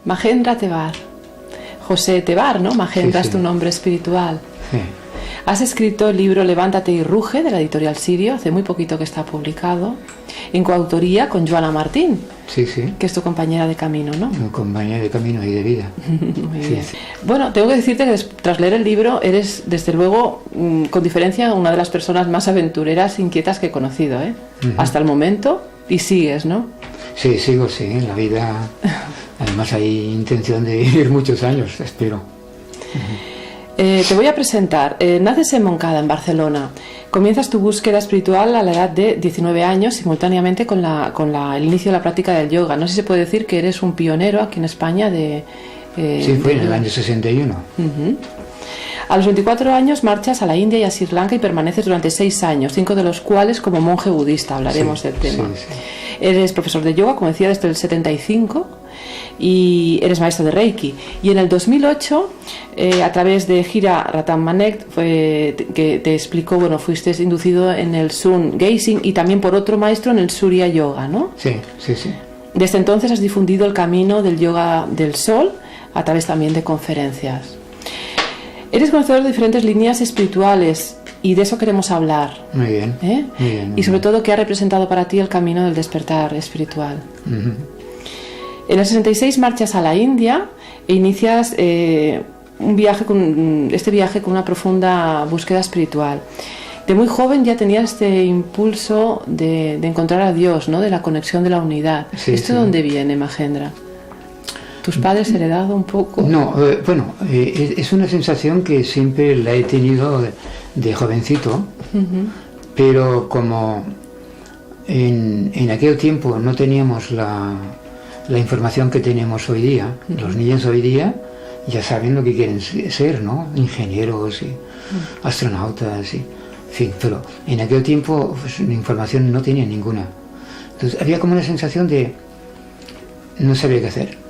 Mahendra Tebar. José Tebar, ¿no? Mahendra Sí, es tu nombre espiritual. Sí. Has escrito el libro Levántate y ruge, de la editorial Sirio, hace muy poquito que está publicado, en coautoría con Joana Martín, Sí, sí. que es tu compañera de camino, ¿no? Un compañero de camino y de vida. Muy Sí, bien. sí. Bueno, tengo que decirte que tras leer el libro eres, desde luego, con diferencia, una de las personas más aventureras, inquietas que he conocido, ¿eh? Hasta el momento, y sigues, ¿no? Sí, sigo, sí, en la vida. Además hay intención de vivir muchos años, espero. Te voy a presentar. Naces en Montcada, en Barcelona. Comienzas tu búsqueda espiritual a la edad de 19 años, simultáneamente con el inicio de la práctica del yoga. No sé si se puede decir que eres un pionero aquí en España de... Sí, fue en el año 61. A los 24 años marchas a la India y a Sri Lanka y permaneces durante 6 años, 5 de los cuales como monje budista. Hablaremos del tema. Sí. Eres profesor de yoga, como decía, desde el 75 y eres maestro de Reiki. Y en el 2008, a través de Gira Ratan Manek, que te explicó, bueno, fuiste inducido en el Sun Gazing y también por otro maestro en el Surya Yoga, ¿no? Sí. Desde entonces has difundido el camino del yoga del sol a través también de conferencias. Eres conocedor de diferentes líneas espirituales y de eso queremos hablar. Muy bien. ¿Eh? Muy bien, muy Y sobre bien. todo, ¿qué ha representado para ti el camino del despertar espiritual? En el 66 marchas a la India e inicias este viaje con una profunda búsqueda espiritual. De muy joven ya tenías este impulso de encontrar a Dios, ¿no? De la conexión, de la unidad. Sí, ¿Esto sí. de dónde viene, Mahendra? ¿Tus padres heredado un poco? No, bueno, es una sensación que siempre la he tenido de jovencito, pero como en aquel tiempo no teníamos la información que tenemos hoy día, los niños hoy día ya saben lo que quieren ser, ¿no? Ingenieros y astronautas, y, en fin, pero en aquel tiempo pues, la información no tenía ninguna. Entonces había como una sensación de no sabía qué hacer.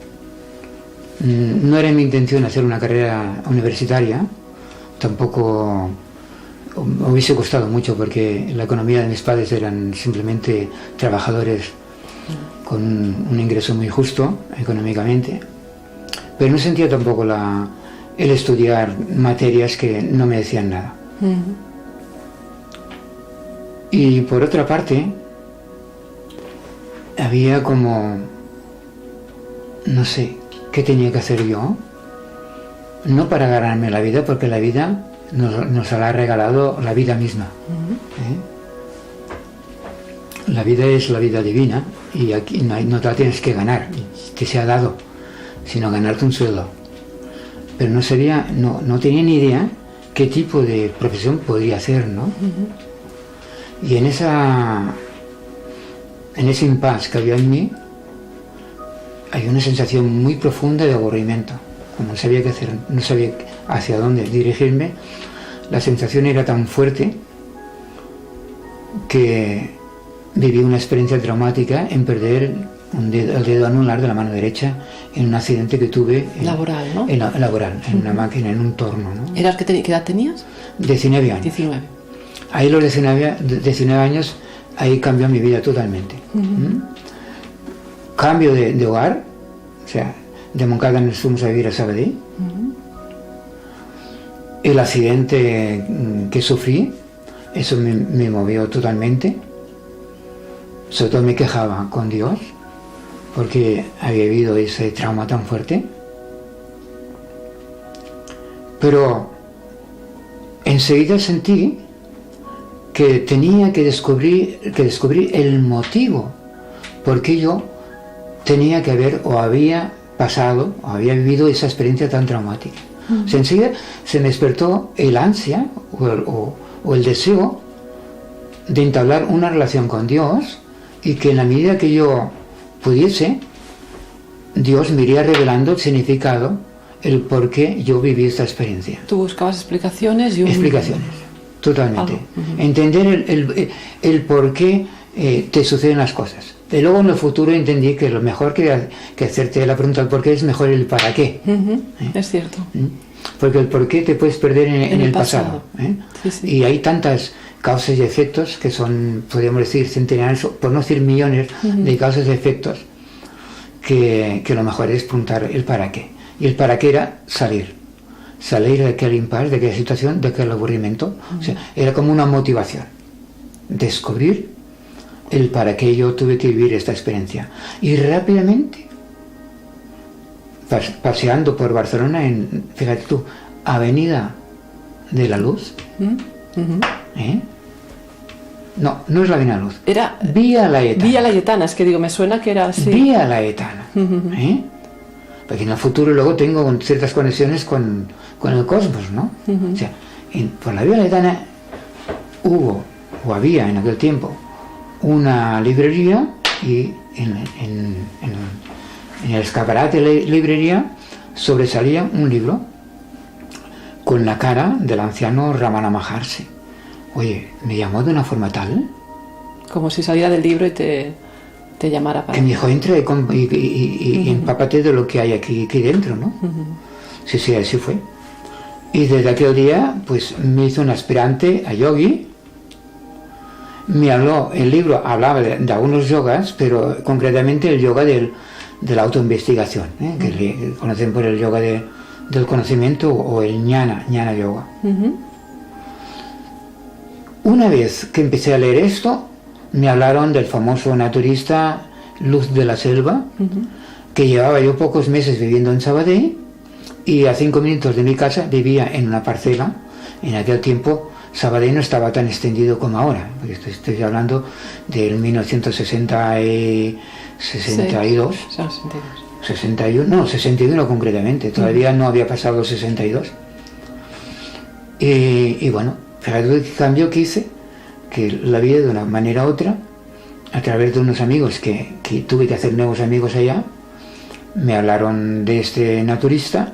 No era mi intención hacer una carrera universitaria, tampoco hubiese costado mucho porque la economía de mis padres eran simplemente trabajadores con un ingreso muy justo económicamente, pero no sentía tampoco el estudiar materias que no me decían nada. Y por otra parte, había como, no sé, ¿qué tenía que hacer yo? No para ganarme la vida, porque la vida nos la ha regalado la vida misma. La vida es la vida divina y aquí no te la tienes que ganar, te se ha dado, sino ganarte un sueldo. Pero no tenía ni idea qué tipo de profesión podría hacer, ¿no? Y en ese impasse que había en mí, hay una sensación muy profunda de aburrimiento. Como no sabía qué hacer, no sabía hacia dónde dirigirme, la sensación era tan fuerte que viví una experiencia traumática en perder el dedo anular de la mano derecha en un accidente que tuve Laboral, ¿no? Laboral, en una máquina, en un torno, ¿no? ¿Qué edad tenías? 19 años. 19. Ahí los 19 años, ahí cambió mi vida totalmente. Cambio de hogar, o sea, de Montcada nos fuimos a vivir a Sabadell. El accidente que sufrí, eso me movió totalmente. Sobre todo me quejaba con Dios, porque había vivido ese trauma tan fuerte. Pero enseguida sentí que tenía que descubrir el motivo por qué yo tenía que haber o había pasado o había vivido esa experiencia tan traumática. O sea, enseguida se me despertó el ansia o el deseo de entablar una relación con Dios y que en la medida que yo pudiese, Dios me iría revelando el significado, el por qué yo viví esta experiencia. Tú buscabas explicaciones y Explicaciones, totalmente. Entender el por qué te suceden las cosas. Y luego en el futuro entendí que lo mejor que hacerte la pregunta del por qué es mejor el para qué. Es cierto. Porque el por qué te puedes perder en el pasado. Sí. Y hay tantas causas y efectos que son, podríamos decir, centenares, por no decir millones de causas y efectos, que lo mejor es preguntar el para qué. Y el para qué era salir de aquel impasse, de aquella situación, de aquel aburrimiento. O sea, era como una motivación, descubrir el para qué yo tuve que vivir esta experiencia. Y rápidamente, paseando por Barcelona, fíjate tú, Avenida de la Luz, no es la Avenida de la Luz, era Vía Laietana. Vía Laietana, es que digo, me suena que era así. Vía Laietana, porque en el futuro luego tengo ciertas conexiones con el cosmos, ¿no? O sea, por la Vía Laietana había en aquel tiempo una librería, y en el escaparate de la librería sobresalía un libro con la cara del anciano Ramana Maharshi. Oye, me llamó de una forma tal, como si saliera del libro y te llamara para... que me dijo, entra y empápate de lo que hay aquí dentro, ¿no? Sí, así fue. Y desde aquel día, pues me hizo un aspirante a yogi. Me habló, el libro hablaba de algunos yogas, pero concretamente el yoga de la autoinvestigación, que le conocen por el yoga del conocimiento, o el jnana yoga. Una vez que empecé a leer esto, me hablaron del famoso naturista Luz de la Selva, que llevaba yo pocos meses viviendo en Sabadell, y a 5 minutos de mi casa vivía en una parcela. En aquel tiempo Sabadell no estaba tan extendido como ahora, porque estoy hablando del 1962. 61 concretamente, todavía no había pasado el 62. Y bueno, fíjate el cambio que hice, que la vida de una manera u otra, a través de unos amigos que tuve que hacer nuevos amigos allá, me hablaron de este naturista,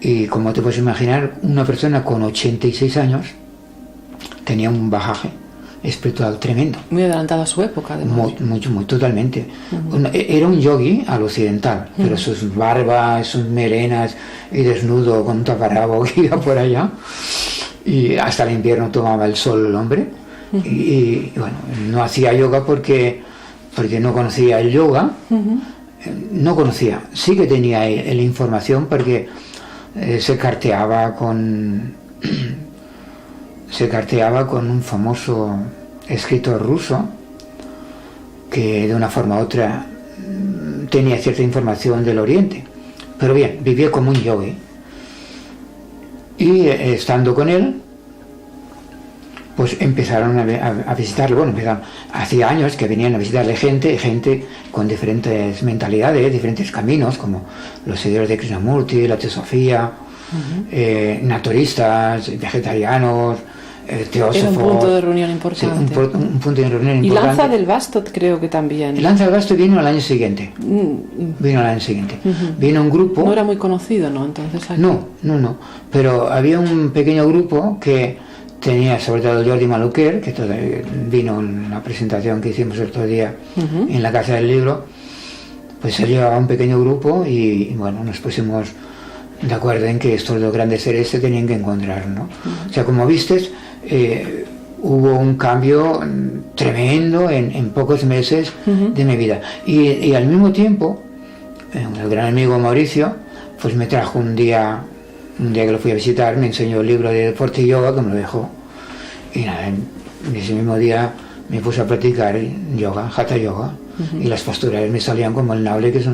y como te puedes imaginar, una persona con 86 años tenía un bagaje espiritual tremendo. Muy adelantado a su época, además. Muy, totalmente. Era un yogi al occidental, pero sus barbas, sus melenas, y desnudo con un taparrabo que iba por allá, y hasta el invierno tomaba el sol el hombre, y bueno, no hacía yoga porque no conocía el yoga, no conocía, sí que tenía la información, porque se carteaba con un famoso escritor ruso que de una forma u otra tenía cierta información del Oriente, pero bien, vivía como un yogi. Y estando con él, pues empezaron a visitarlo. Bueno, hacía años que venían a visitarle gente con diferentes mentalidades, diferentes caminos, como los seguidores de Krishnamurti, la teosofía, naturistas, vegetarianos, teósofos. Era un punto de reunión importante. Sí, un punto de reunión importante. Y Lanza del Basto creo que también. Lanza del Basto vino al año siguiente. Vino un grupo. No era muy conocido, ¿no? Entonces aquí... No. Pero había un pequeño grupo que tenía, sobre todo Jordi Maluquer, que vino en la presentación que hicimos el otro día en la Casa del Libro. Pues él llevaba un pequeño grupo, y bueno, nos pusimos de acuerdo en que estos dos grandes seres se tenían que encontrar, ¿no? O sea, como vistes, hubo un cambio tremendo en pocos meses de mi vida. Y al mismo tiempo, el gran amigo Mauricio, pues me trajo un día que lo fui a visitar, me enseñó el libro de deporte y yoga, que me lo dejó. Y nada, en ese mismo día me puse a practicar yoga, hatha yoga. Y las posturas me salían como el nable, que es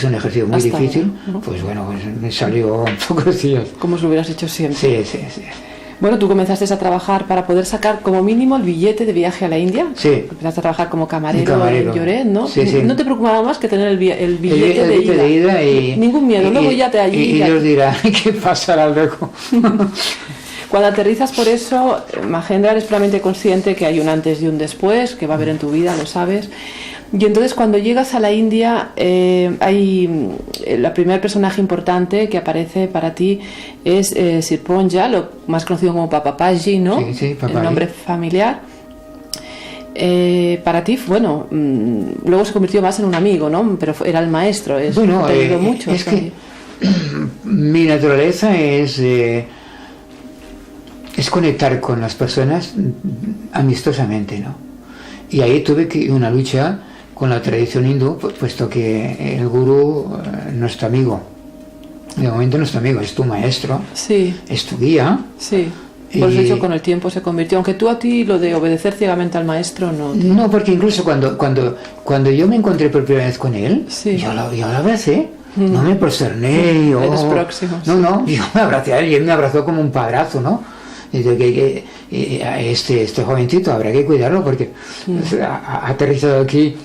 un ejercicio muy difícil. Pues bueno, pues me salió en pocos días. Como si lo hubieras hecho siempre. Sí. Bueno, tú comenzaste a trabajar para poder sacar como mínimo el billete de viaje a la India. Sí. Empezaste a trabajar como camarero en Lloret, ¿no? Sí. No te preocupaba más que tener el billete de ida. Y ningún miedo, luego ya te allí. Y ellos dirán, ¿qué pasará luego? Cuando aterrizas, por eso, Mahendra, eres plenamente consciente que hay un antes y un después, que va a haber en tu vida, lo sabes. Y entonces cuando llegas a la India, hay la primer personaje importante que aparece para ti es Sirponja, lo más conocido como Papaji, ¿no? Sí, Papaji. El nombre familiar. Para ti, bueno, luego se convirtió más en un amigo, ¿no? Pero era el maestro, te ayudó mucho. Es que mi naturaleza es conectar con las personas amistosamente, ¿no? Y ahí tuve una lucha con la tradición hindú, puesto que el gurú no es tu amigo. De momento no es tu amigo, es tu maestro, sí, es tu guía. Sí. Por eso hecho, con el tiempo se convirtió. Aunque tú a ti lo de obedecer ciegamente al maestro no. No, porque incluso cuando yo me encontré por primera vez con él, sí, yo lo abracé. No me prosterné. Eres próximo. No, yo me abracé a él y él me abrazó como un padrazo, ¿no? Y de que este jovencito habrá que cuidarlo porque ha aterrizado aquí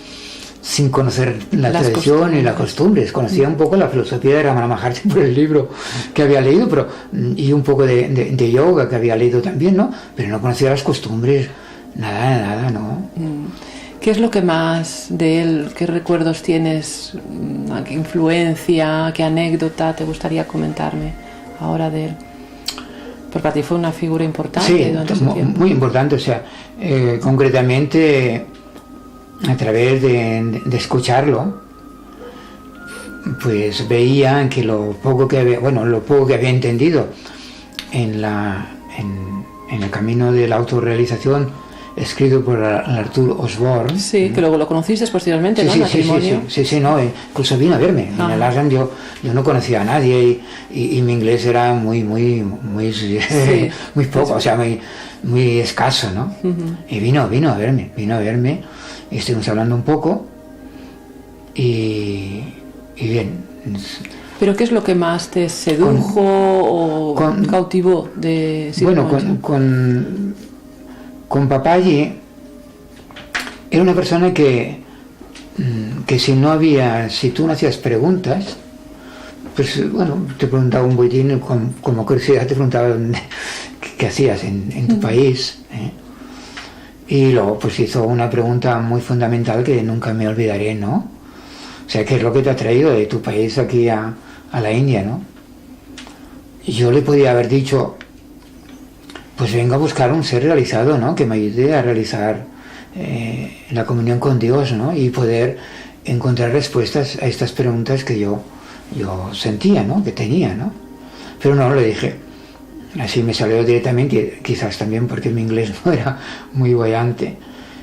sin conocer la tradición y las costumbres. Conocía un poco la filosofía de Ramana Maharshi por el libro que había leído, y un poco de yoga que había leído también, ¿no? Pero no conocía las costumbres, nada, ¿no? ¿Qué es lo que más de él, qué recuerdos tienes, qué influencia, qué anécdota te gustaría comentarme ahora de él? Porque a ti fue una figura importante durante ese tiempo. Muy importante, o sea, concretamente a través de escucharlo, pues veía que lo poco que había entendido en el camino de la autorrealización escrito por Arthur Osborne. Sí, que luego lo conociste posteriormente, ¿no? Sí, no, incluso vino a verme. En el Ashram yo no conocía a nadie y mi inglés era muy poco, o sea, muy escaso, ¿no? Y vino a verme, y estuvimos hablando un poco y bien. ¿Pero qué es lo que más te sedujo o cautivó de Siddhartha? Bueno, con Papaji era una persona que si tú no hacías preguntas, pues bueno, te preguntaba un boletín, como curiosidad te preguntaba qué hacías en tu país, ¿eh? Y luego pues hizo una pregunta muy fundamental que nunca me olvidaré, ¿no? O sea, ¿qué es lo que te ha traído de tu país aquí a la India, ¿no? Y yo le podía haber dicho, pues vengo a buscar un ser realizado, ¿no? Que me ayude a realizar la comunión con Dios, ¿no? Y poder encontrar respuestas a estas preguntas que yo sentía, ¿no? Que tenía, ¿no? Pero no, le dije, así me salió directamente, quizás también porque mi inglés no era muy boyante.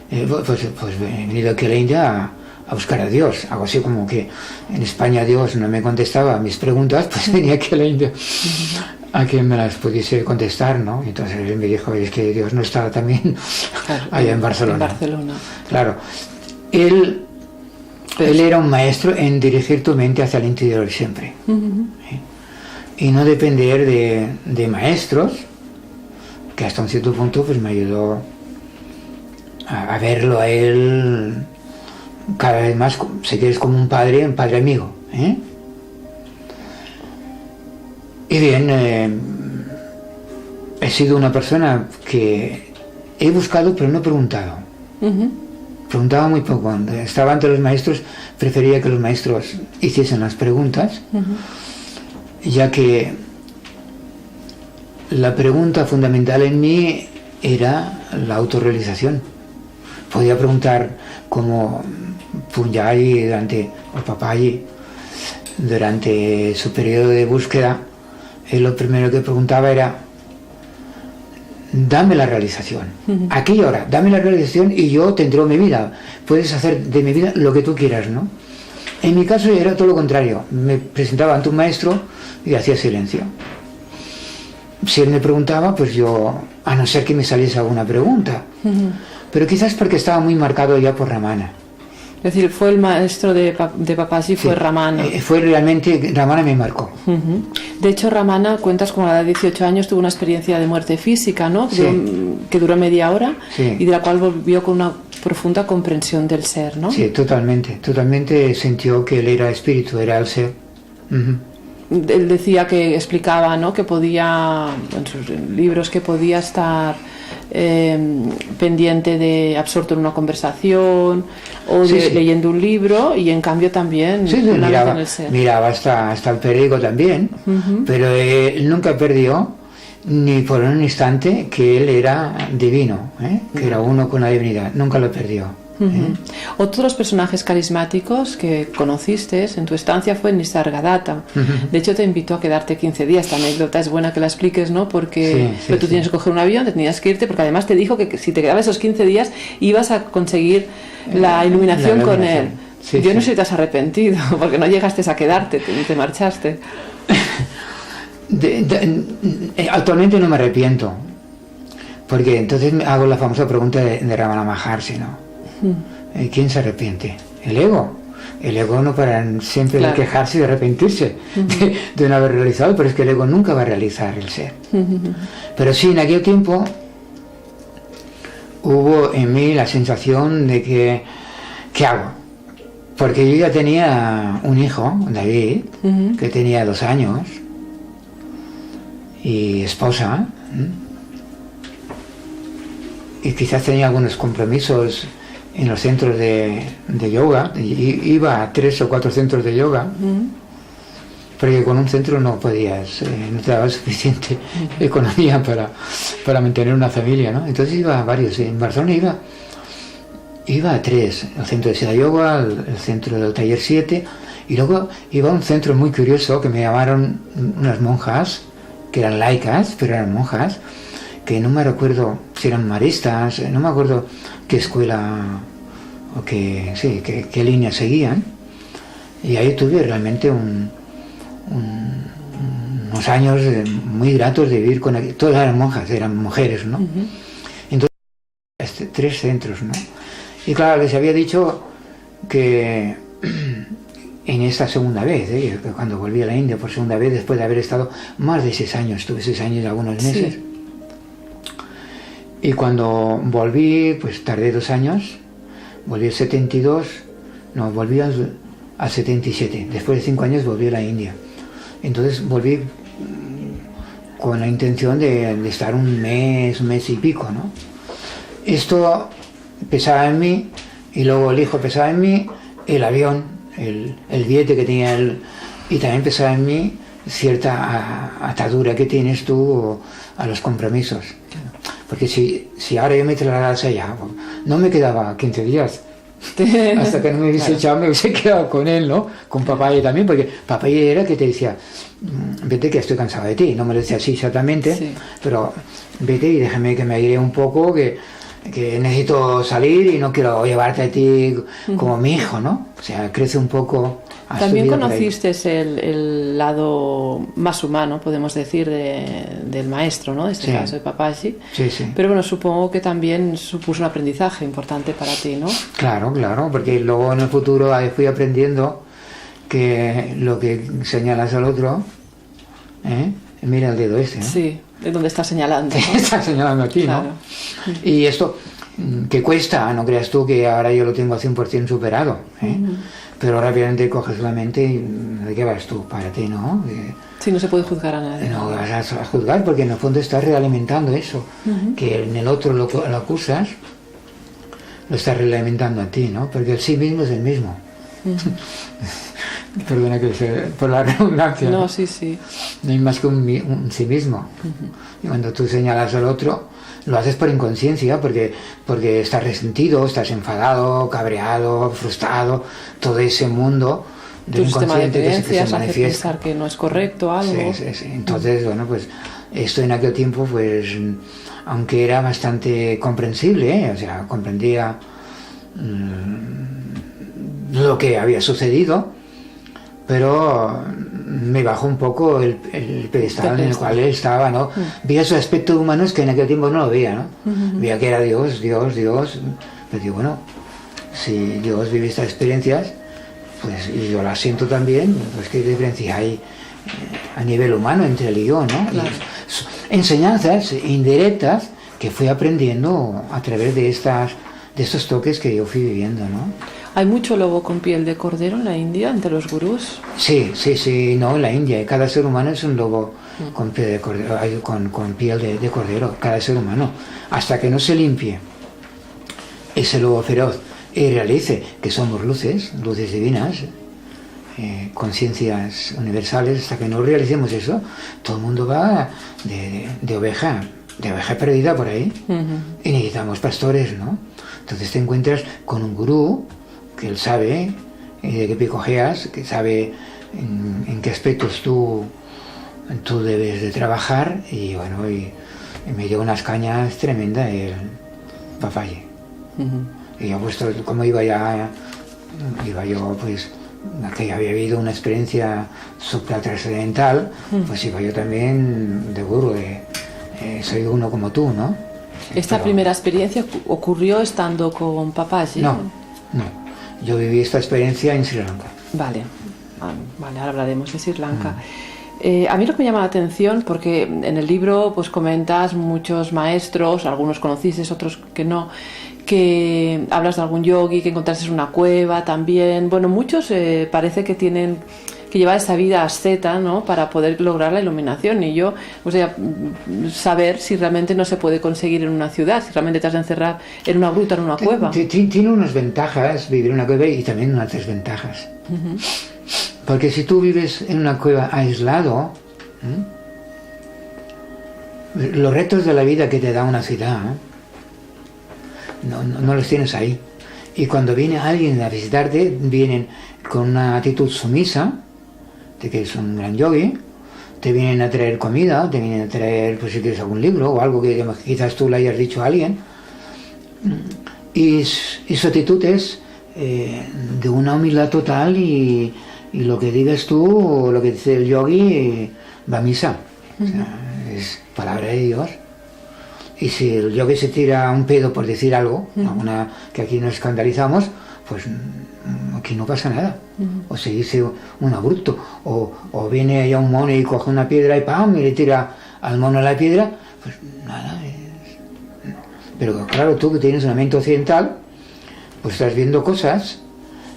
Pues he venido aquí a la India a buscar a Dios, algo así como que en España Dios no me contestaba mis preguntas, pues venía aquí a la India a que me las pudiese contestar, ¿no? Y entonces él me dijo, es que Dios no estaba también allá en Barcelona. Claro, él era un maestro en dirigir tu mente hacia el interior siempre. Y no depender de maestros, que hasta un cierto punto pues me ayudó a verlo a él cada vez más, sé que es como un padre amigo, ¿eh? Y bien, he sido una persona que he buscado pero no he preguntado. Preguntaba muy poco. Cuando estaba ante los maestros, prefería que los maestros hiciesen las preguntas, ya que la pregunta fundamental en mí era la autorrealización. Podía preguntar como Punjabi o Papaji durante su periodo de búsqueda. Él lo primero que preguntaba era, dame la realización. ¿A qué hora? Dame la realización y yo te entrego mi vida. Puedes hacer de mi vida lo que tú quieras, ¿no? En mi caso era todo lo contrario. Me presentaba ante un maestro y hacía silencio. Si él me preguntaba, pues yo, a no ser que me saliese alguna pregunta. Pero quizás porque estaba muy marcado ya por Ramana. Es decir, fue el maestro de Papaji, fue Ramana. Fue realmente, Ramana me marcó. De hecho, Ramana, cuentas como a la edad de 18 años, tuvo una experiencia de muerte física, ¿no? Sí. Que duró media hora, sí. Y de la cual volvió con una profunda comprensión del ser, ¿no? Sí, totalmente sintió que él era espíritu, era el ser. Él decía que explicaba, ¿no? Que podía, en sus libros, que podía estar pendiente de absorto en una conversación o leyendo un libro, y en cambio también miraba hasta el periódico también, pero él nunca perdió ni por un instante que él era divino, que era uno con la divinidad, nunca lo perdió. Otros personajes carismáticos que conociste en tu estancia fue Nisargadatta. De hecho, te invitó a quedarte 15 días. Esta anécdota es buena que la expliques, ¿no? Porque pero tú tienes que coger un avión, te tenías que irte, porque además te dijo que si te quedabas esos 15 días ibas a conseguir la iluminación con él. Yo no sé si te has arrepentido, porque no llegaste a quedarte, te marchaste. Actualmente no me arrepiento, porque entonces me hago la famosa pregunta de Ramana Maharshi, ¿no? ¿Quién se arrepiente? ¿El ego? El ego no para siempre de quejarse y de arrepentirse de no haber realizado, pero es que el ego nunca va a realizar el ser. Pero sí, en aquel tiempo hubo en mí la sensación de que ¿qué hago? Porque yo ya tenía un hijo, David, que tenía 2 años, y esposa, y quizás tenía algunos compromisos en los centros de yoga. Iba a 3 o 4 centros de yoga, porque con un centro no podías, no te daba suficiente economía para mantener una familia, ¿no? Entonces iba a varios. En Barcelona iba a 3, el centro de Siddha Yoga, el centro del Taller 7, y luego iba a un centro muy curioso que me llamaron unas monjas, que eran laicas, pero eran monjas, que no me recuerdo si eran maristas, no me acuerdo qué escuela o qué línea seguían, y ahí tuve realmente unos años muy gratos de vivir con todas eran monjas, eran mujeres, ¿no? Entonces 3 centros, ¿no? Y claro, les había dicho que en esta segunda vez, cuando volví a la India por segunda vez, después de haber estado más de 6 años, estuve 6 años y algunos meses. Y cuando volví, pues tardé 2 años, volví al 72, no, volví al 77, después de 5 años volví a la India. Entonces volví con la intención de estar un mes y pico, ¿no? Esto pesaba en mí, y luego el hijo pesaba en mí, el avión, el billete que tenía él, y también pesaba en mí cierta atadura que tienes tú a los compromisos. Porque si ahora yo me trasladase allá, no me quedaba 15 días. Hasta que no me hubiese echado, me hubiese quedado con él, ¿no? Con Papaye también, porque Papaye era que te decía, vete que estoy cansado de ti. No me lo decía así exactamente, pero vete y déjame que me aire un poco, que necesito salir y no quiero llevarte a ti como mi hijo, ¿no? O sea, crece un poco. También conociste el lado más humano, podemos decir, del maestro, ¿no? En este caso de Papaji. Sí. Pero bueno, supongo que también supuso un aprendizaje importante para ti, ¿no? Claro, porque luego en el futuro fui aprendiendo que lo que señalas al otro, mira el dedo ese, ¿no? Sí, de donde está señalando, ¿no? Está señalando aquí, claro. ¿No? Y esto, que cuesta, no creas tú que ahora yo lo tengo al 100% superado, pero rápidamente coges la mente y ¿de qué vas tú? Para ti, ¿no? Sí, no se puede juzgar a nadie. No vas a juzgar porque en el fondo estás realimentando eso, que en el otro lo acusas, lo estás realimentando a ti, ¿no? Porque el sí mismo es el mismo. Perdona que por la redundancia. No, sí. No hay más que un sí mismo. Y cuando tú señalas al otro, lo haces por inconsciencia, porque estás resentido, estás enfadado, cabreado, frustrado, todo ese mundo del inconsciente que se manifiesta. Hace pensar que no es correcto algo. Sí. Entonces, bueno, pues esto en aquel tiempo, pues, aunque era bastante comprensible, o sea, comprendía lo que había sucedido, pero me bajó un poco el pedestal en el cual él estaba, ¿no? Veía esos aspectos humanos que en aquel tiempo no lo veía, ¿no? Veía que era Dios, pero digo, bueno, si Dios vive estas experiencias, pues y yo las siento también, pues qué diferencia hay a nivel humano entre él y yo, ¿no? Claro. Enseñanzas indirectas que fui aprendiendo a través de estos toques que yo fui viviendo, ¿no? ¿Hay mucho lobo con piel de cordero en la India, entre los gurús? Sí, no, en la India. Cada ser humano es un lobo con piel de cordero, con piel de cordero, cada ser humano. Hasta que no se limpie ese lobo feroz y realice que somos luces divinas, conciencias universales, hasta que no realicemos eso, todo el mundo va de oveja de oveja perdida por ahí, y necesitamos pastores, ¿no? Entonces te encuentras con un gurú, que él sabe de qué picojeas, que sabe en qué aspectos tú debes de trabajar, y bueno, y me dio unas cañas tremendas el papaye. Y yo, pues, como iba yo, pues, que había habido una experiencia supratrascendental, pues iba yo también de gurú, soy uno como tú, ¿no? ¿Esta primera experiencia ocurrió estando con Papaji? No. Yo viví esta experiencia en Sri Lanka. Vale, ahora hablaremos de Sri Lanka. A mí lo que me llama la atención, porque en el libro pues comentas muchos maestros, algunos conocices, otros que no, que hablas de algún yogi que encontraste en una cueva también. Bueno, muchos parece que tienen que llevar esa vida asceta, ¿no?, para poder lograr la iluminación. Y yo, o sea, saber si realmente no se puede conseguir en una ciudad, si realmente te has de encerrar en una gruta, en una cueva. Tiene unas ventajas vivir en una cueva y también unas desventajas. Porque si tú vives en una cueva aislado, los retos de la vida que te da una ciudad no los tienes ahí. Y cuando viene alguien a visitarte, vienen con una actitud sumisa, de que es un gran yogi, te vienen a traer comida, te vienen a traer, pues si quieres, algún libro o algo que quizás tú le hayas dicho a alguien. Y su actitud es de una humildad total, y lo que digas tú o lo que dice el yogi va a misa. O sea, es palabra de Dios. Y si el yogi se tira un pedo por decir algo, alguna que aquí nos escandalizamos, pues aquí no pasa nada. O se dice un abrupto, o viene allá un mono y coge una piedra y ¡pam!, y le tira al mono la piedra, pues nada. Pero claro, tú que tienes una mente occidental, pues estás viendo cosas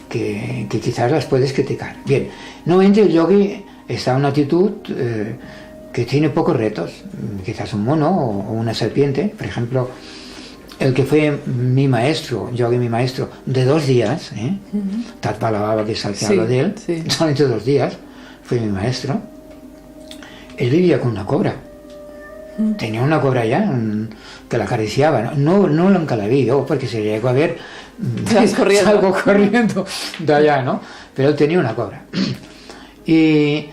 que quizás las puedes criticar. Bien, normalmente el yogi está en una actitud que tiene pocos retos, quizás un mono o una serpiente. Por ejemplo, el que fue mi maestro, yogi mi maestro, de 2 días, Tat Bala, que es el que hablo de él, solamente 2 días, fue mi maestro. Él vivía con una cobra. Tenía una cobra ya que la acariciaba. No nunca la vi yo, porque si llegó a ver, salgo corriendo de allá, ¿no? Pero él tenía una cobra. Y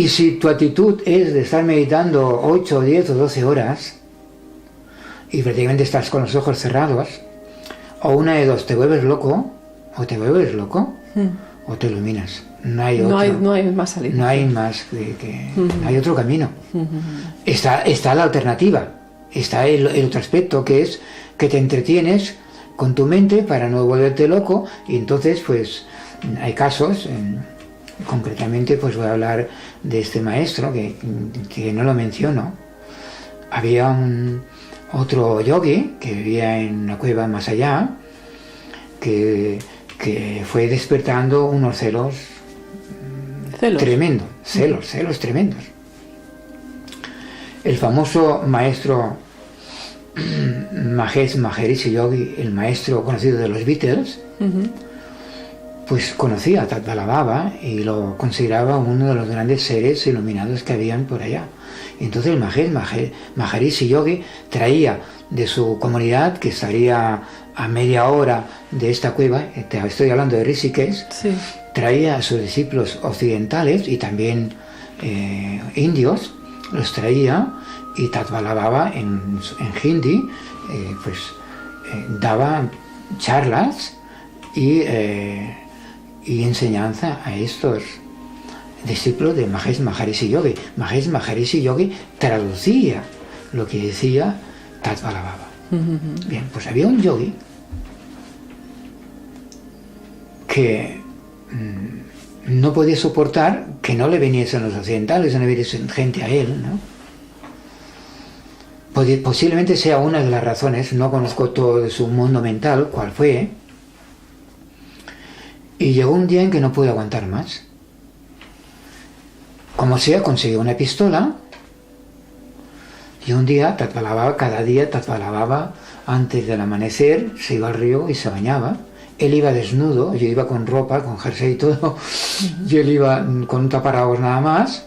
si tu actitud es de estar meditando 8, 10 o 12 horas, y prácticamente estás con los ojos cerrados, o una de dos, te vuelves loco, o te iluminas. No hay más salida. No hay más no hay otro camino. Está la alternativa. Está el otro aspecto, que es que te entretienes con tu mente para no volverte loco. Y entonces, pues, hay casos, concretamente, pues voy a hablar de este maestro, que no lo menciono. Había otro yogi que vivía en una cueva más allá, que fue despertando unos celos tremendos, celos tremendos. El famoso maestro Mahesh Maharishi Yogi, el maestro conocido de los Beatles, pues conocía a Tat Bala Baba y lo consideraba uno de los grandes seres iluminados que habían por allá. Entonces el Mahesh Maharishi Yogi traía de su comunidad, que estaría a media hora de esta cueva, estoy hablando de Rishikesh, traía a sus discípulos occidentales y también indios, los traía, y Tat Bala Baba en hindi daba charlas y enseñanza a estos discípulos de Mahesh Maharishi Yogi. Mahesh Maharishi Yogi traducía lo que decía Tat Bala Baba. Bien, pues había un yogi que no podía soportar que no le viniesen los occidentales, no le viniesen gente a él, ¿no? Posiblemente sea una de las razones, no conozco todo de su mundo mental, cuál fue, y llegó un día en que no pudo aguantar más. Como sea, consiguió una pistola, y un día, cada día Tat Bala Baba, antes del amanecer, se iba al río y se bañaba. Él iba desnudo, yo iba con ropa, con jersey y todo, y él iba con un taparrabos nada más,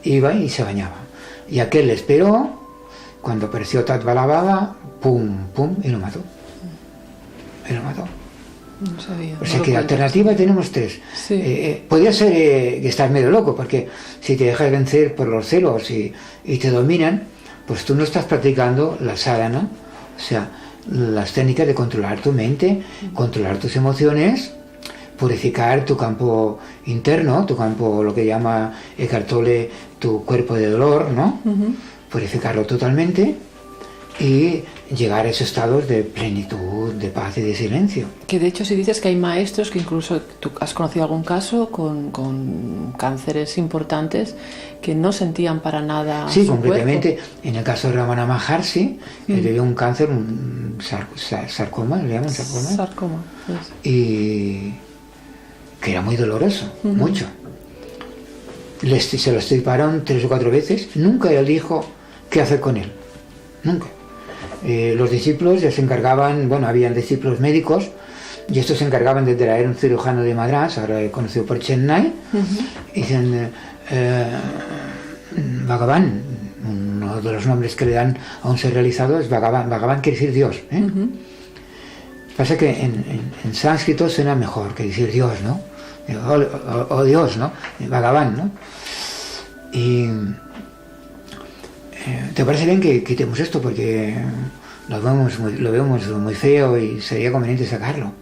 iba y se bañaba. Y aquel le esperó, Cuando apareció Tattvala Baba, pum, pum, y lo mató. Y lo mató. No sabía. O sea que alternativa tenemos tres. Sí. Podría ser que estás medio loco, porque si te dejas vencer por los celos y te dominan, pues tú no estás practicando la sadhana, o sea, las técnicas de controlar tu mente, controlar tus emociones, purificar tu campo interno, tu campo, lo que llama Eckhart Tolle, tu cuerpo de dolor, ¿no? Purificarlo totalmente y llegar a esos estados de plenitud, de paz y de silencio. Que de hecho si dices que hay maestros que incluso tú has conocido algún caso con cánceres importantes que no sentían para nada sí, su completamente. cuerpo. En el caso de Ramana Maharshi, él le dio un cáncer, un sarcoma, le llaman sarcoma. Sarcoma, pues. Y que era muy doloroso, mucho. Se lo extirparon 3 o 4 veces, nunca él dijo qué hacer con él, nunca. Los discípulos ya se encargaban, bueno, habían discípulos médicos y estos se encargaban de traer un cirujano de Madrás, ahora conocido por Chennai, y dicen, Bhagavan, uno de los nombres que le dan a un ser realizado es Bhagavan. Bhagavan quiere decir Dios. Pasa que en sánscrito suena mejor que decir Dios, ¿no? O Dios, ¿no? Bhagavan, ¿no? Y ¿te parece bien que quitemos esto? Porque lo vemos muy feo y sería conveniente sacarlo.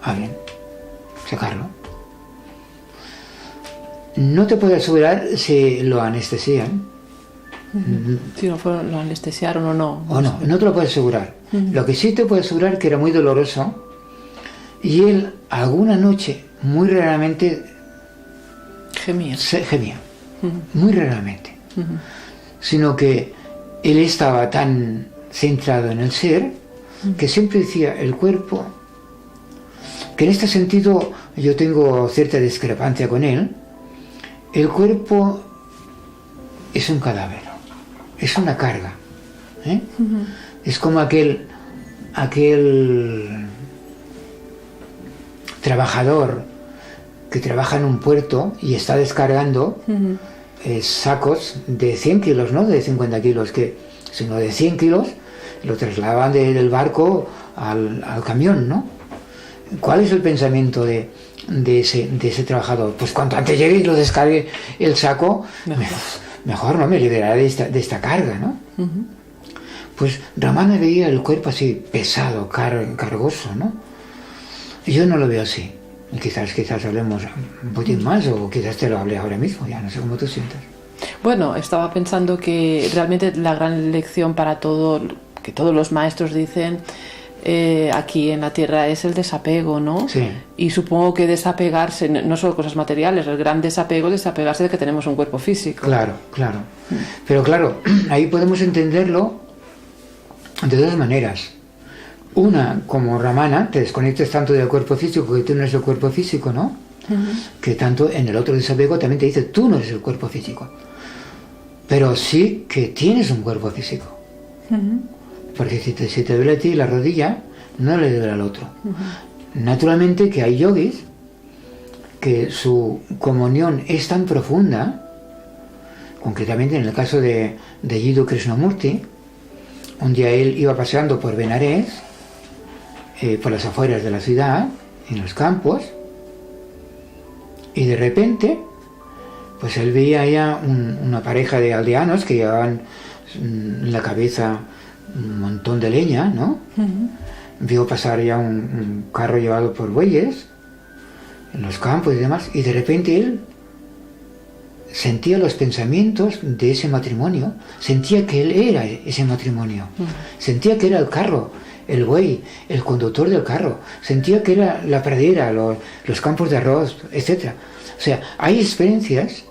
Ah, bien, sacarlo. No te puedo asegurar si lo anestesian. Si lo anestesiaron o no. O no te lo puedo asegurar. Lo que sí te puedo asegurar que era muy doloroso y él alguna noche, muy raramente, gemía. Gemía. Muy raramente. Sino que él estaba tan centrado en el ser que siempre decía el cuerpo, que en este sentido yo tengo cierta discrepancia con él. El cuerpo es un cadáver, es una carga, es como aquel trabajador que trabaja en un puerto y está descargando sacos de 100 kilos, no de 50 kilos, sino de 100 kilos, lo trasladaban del barco al camión, ¿no? ¿Cuál es el pensamiento de ese trabajador? Pues cuanto antes llegue y lo descargue el saco, mejor no me liberaré de esta carga, ¿no? Pues Ramana veía el cuerpo así pesado, cargoso, ¿no? Yo no lo veo así. Quizás hablemos un poquito más o quizás te lo hable ahora mismo, ya no sé cómo tú sientas. Bueno, estaba pensando que realmente la gran lección para que todos los maestros dicen aquí en la Tierra es el desapego, ¿no? Sí. Y supongo que desapegarse, no solo cosas materiales, el gran desapego es desapegarse de que tenemos un cuerpo físico. Claro. Pero claro, ahí podemos entenderlo de dos maneras. Una, como Ramana, te desconectes tanto del cuerpo físico que tú no eres el cuerpo físico, ¿no? Que tanto en el otro desapego también te dice tú no eres el cuerpo físico. Pero sí que tienes un cuerpo físico. Porque si te duele a ti la rodilla, no le duele al otro. Naturalmente que hay yogis que su comunión es tan profunda, concretamente en el caso de Jiddu Krishnamurti, un día él iba paseando por Benares, por las afueras de la ciudad, en los campos, y de repente, pues él veía ya una pareja de aldeanos que llevaban en la cabeza un montón de leña, ¿no? Vio pasar ya un carro llevado por bueyes en los campos y demás, y de repente él sentía los pensamientos de ese matrimonio, sentía que él era ese matrimonio, sentía que era el carro, el buey, el conductor del carro, sentía que era la pradera, los campos de arroz, etc. O sea, hay experiencias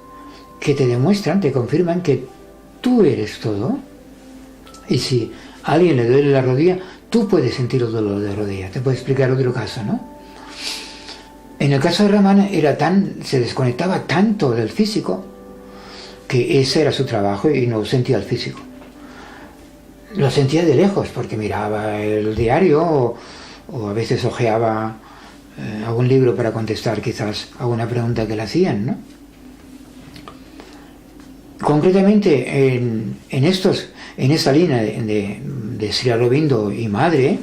que te demuestran, te confirman que tú eres todo, y si a alguien le duele la rodilla, tú puedes sentir el dolor de rodilla. Te puedo explicar otro caso, ¿no? En el caso de Ramana se desconectaba tanto del físico que ese era su trabajo y no sentía el físico. Lo sentía de lejos porque miraba el diario o a veces hojeaba algún libro para contestar quizás alguna pregunta que le hacían, ¿no? concretamente en esta línea de Sri Aurobindo y madre,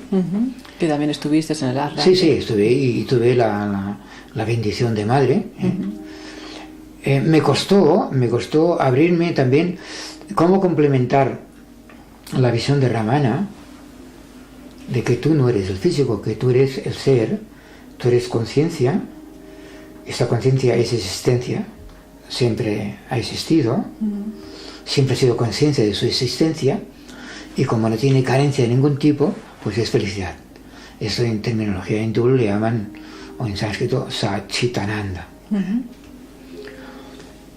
que también estuviste en el Arra. Sí, estuve y tuve la bendición de madre. Me costó abrirme también cómo complementar la visión de Ramana, de que tú no eres el físico, que tú eres el ser, tú eres conciencia. Esta conciencia es existencia, siempre ha existido, siempre ha sido conciencia de su existencia, y como no tiene carencia de ningún tipo, pues es felicidad. Eso en terminología hindú le llaman, o en sánscrito, Satchitananda.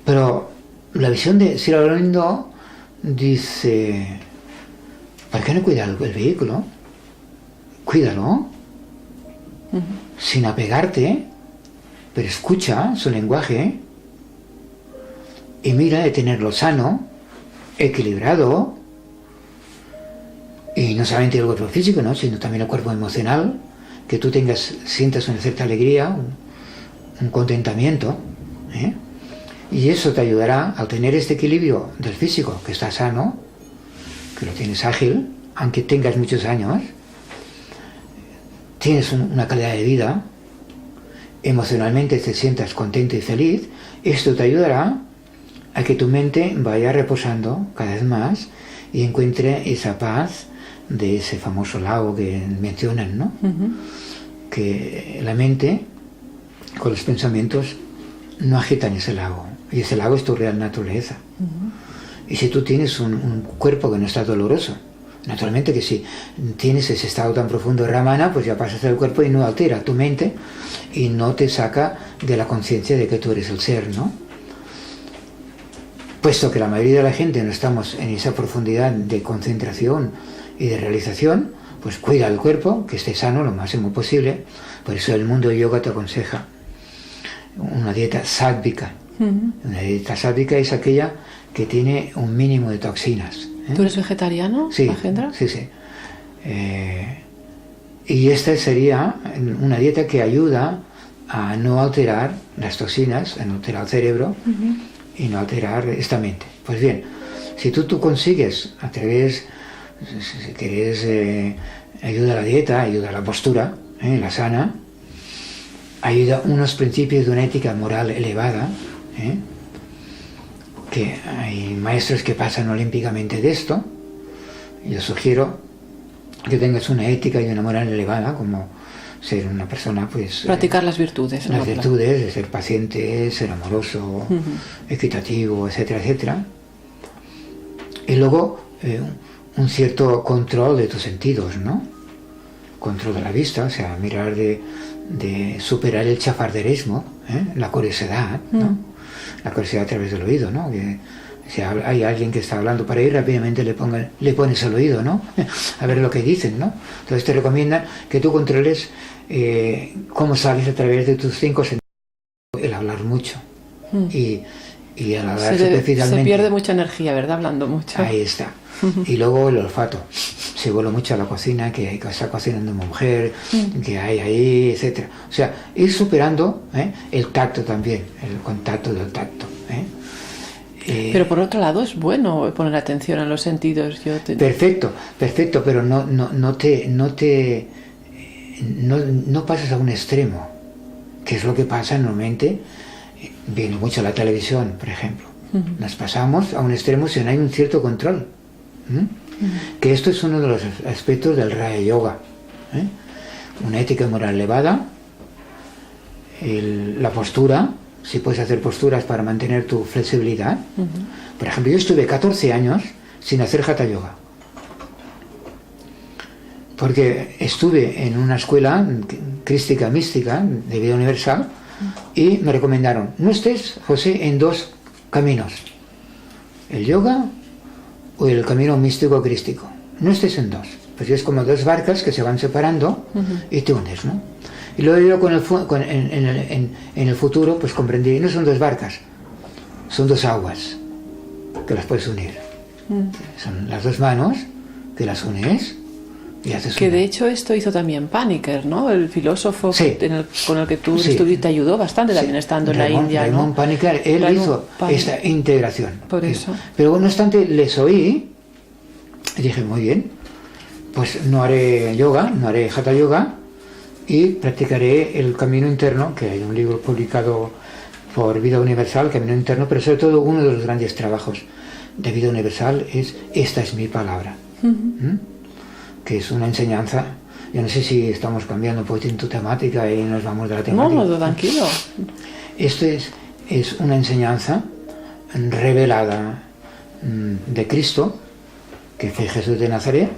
Pero la visión de Sri Aurobindo dice, ¿por qué no cuidar el vehículo? Cuídalo, sin apegarte, pero escucha su lenguaje y mira de tenerlo sano, equilibrado, y no solamente el cuerpo físico, ¿no?, sino también el cuerpo emocional, que tú sientas una cierta alegría, un contentamiento, y eso te ayudará al tener este equilibrio del físico, que está sano, que lo tienes ágil, aunque tengas muchos años, tienes una calidad de vida, emocionalmente te sientas contento y feliz. Esto te ayudará a que tu mente vaya reposando cada vez más y encuentre esa paz de ese famoso lago que mencionan, ¿no? Que la mente con los pensamientos no agitan ese lago, y ese lago es tu real naturaleza. Y si tú tienes un cuerpo que no está doloroso, naturalmente que si tienes ese estado tan profundo de Ramana, pues ya pasas del cuerpo y no altera tu mente y no te saca de la conciencia de que tú eres el ser, ¿no? Puesto que la mayoría de la gente no estamos en esa profundidad de concentración y de realización, pues cuida el cuerpo, que esté sano lo máximo posible. Por eso el mundo de yoga te aconseja una dieta sádvica. Una dieta sádvica es aquella que tiene un mínimo de toxinas. ¿Tú eres vegetariano, sí, Mahendra? Sí. Y esta sería una dieta que ayuda a no alterar las toxinas, a no alterar el cerebro y no alterar esta mente. Pues bien, si tú consigues a través, si quieres, ayuda a la dieta, ayuda a la postura, la sana, ayuda a unos principios de una ética moral elevada, que hay maestros que pasan olímpicamente de esto. Yo sugiero que tengas una ética y una moral elevada, como ser una persona, pues... Practicar las virtudes. Las virtudes, de ser paciente, ser amoroso, equitativo, etcétera, etcétera. Y luego un cierto control de tus sentidos, ¿no? Control de la vista, o sea, mirar de superar el chafarderismo, la curiosidad, ¿no? La curiosidad a través del oído, ¿no? Que si hay alguien que está hablando por ahí, rápidamente le pones el oído, ¿no? A ver lo que dicen, ¿no? Entonces te recomiendan que tú controles cómo sales a través de tus 5 sentidos, el hablar mucho. Y al hablar superficialmente... Se pierde mucha energía, ¿verdad? Hablando mucho. Ahí está. Y luego el olfato. Se vuelve mucho a la cocina, que está cocinando una mujer, que hay ahí, etcétera. O sea, ir superando el tacto también, el contacto del tacto. Pero por otro lado es bueno poner atención a los sentidos. Perfecto, pero no pasas a un extremo, que es lo que pasa normalmente. Viene mucho la televisión, por ejemplo. Nos pasamos a un extremo si no hay un cierto control. Que esto es uno de los aspectos del Raja Yoga. Una ética moral elevada, la postura, si puedes hacer posturas para mantener tu flexibilidad. Por ejemplo, yo estuve 14 años sin hacer Hatha Yoga, porque estuve en una escuela crística mística de vida universal y me recomendaron: no estés, José, en 2 caminos, el yoga o el camino místico crístico. No estés en 2, pues es como 2 barcas que se van separando y te unes, ¿no? Y luego yo en el futuro pues comprendí, no son 2 barcas, son 2 aguas que las puedes unir. Son las 2 manos que las unes y haces que de hecho esto hizo también Paniker, ¿no? El filósofo sí. con el que tú estuviste, te ayudó bastante también estando en la India, ¿no? Raymond Paniker, él hizo esta integración. Por eso. Pero no obstante, les oí y dije, muy bien, pues no haré yoga, no haré hatha yoga y practicaré el camino interno, que hay un libro publicado por Vida Universal, Camino Interno, pero sobre todo uno de los grandes trabajos de Vida Universal es Esta es mi palabra. Que es una enseñanza. Yo no sé si estamos cambiando un poquito tu temática y nos vamos de la temática. No, tranquilo. Esto es una enseñanza revelada de Cristo, que fue Jesús de Nazaret,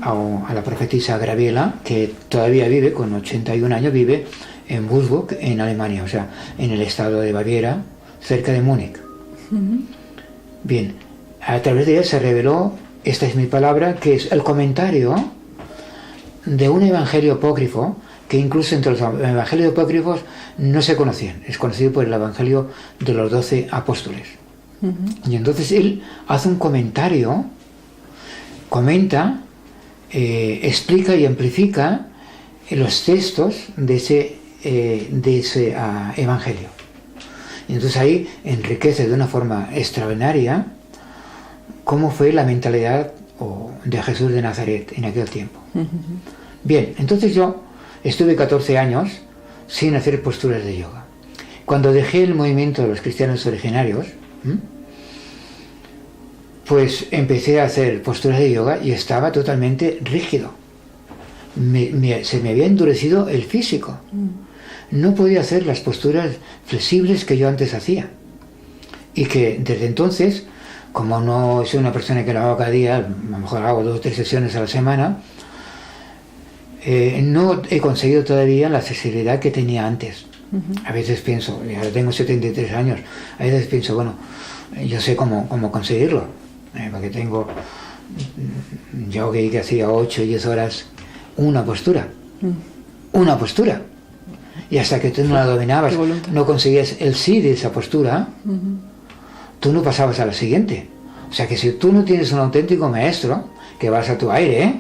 a la profetisa Gabriela, que todavía vive, con 81 años, vive en Würzburg, en Alemania, o sea, en el estado de Baviera, cerca de Múnich. Bien, a través de ella se reveló Esta es mi palabra, que es el comentario de un evangelio apócrifo, que incluso entre los evangelios apócrifos no se conocían. Es conocido por el evangelio de los 12 apóstoles. Y entonces él hace un comentario, comenta, explica y amplifica los textos de ese evangelio. Y entonces ahí enriquece de una forma extraordinaria cómo fue la mentalidad de Jesús de Nazaret en aquel tiempo. Bien, entonces yo estuve 14 años sin hacer posturas de yoga. Cuando dejé el movimiento de los cristianos originarios, pues empecé a hacer posturas de yoga y estaba totalmente rígido. Se me había endurecido el físico. No podía hacer las posturas flexibles que yo antes hacía. Y que desde entonces, como no soy una persona que lo hago cada día, a lo mejor hago 2 o 3 sesiones a la semana, no he conseguido todavía la accesibilidad que tenía antes. A veces pienso, y ahora tengo 73 años, a veces pienso, bueno, yo sé cómo conseguirlo, porque tengo, yo que hacía 8 o 10 horas una postura, y hasta que tú no la dominabas, no conseguías el sí de esa postura, tú no pasabas a la siguiente. O sea que si tú no tienes un auténtico maestro, que vas a tu aire,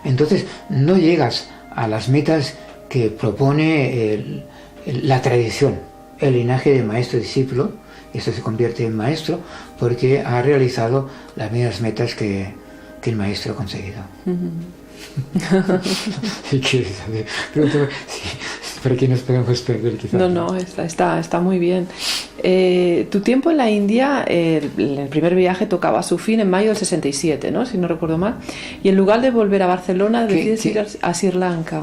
entonces no llegas a las metas que propone la tradición, el linaje de maestro-discípulo. Esto se convierte en maestro porque ha realizado las mismas metas que el maestro ha conseguido. Si quieres saber, pregúntame, para que nos podemos perder quizás. No, está muy bien. Tu tiempo en la India, el primer viaje tocaba a su fin en mayo del 67, ¿no? Si no recuerdo mal. Y en lugar de volver a Barcelona, decides ir a Sri Lanka.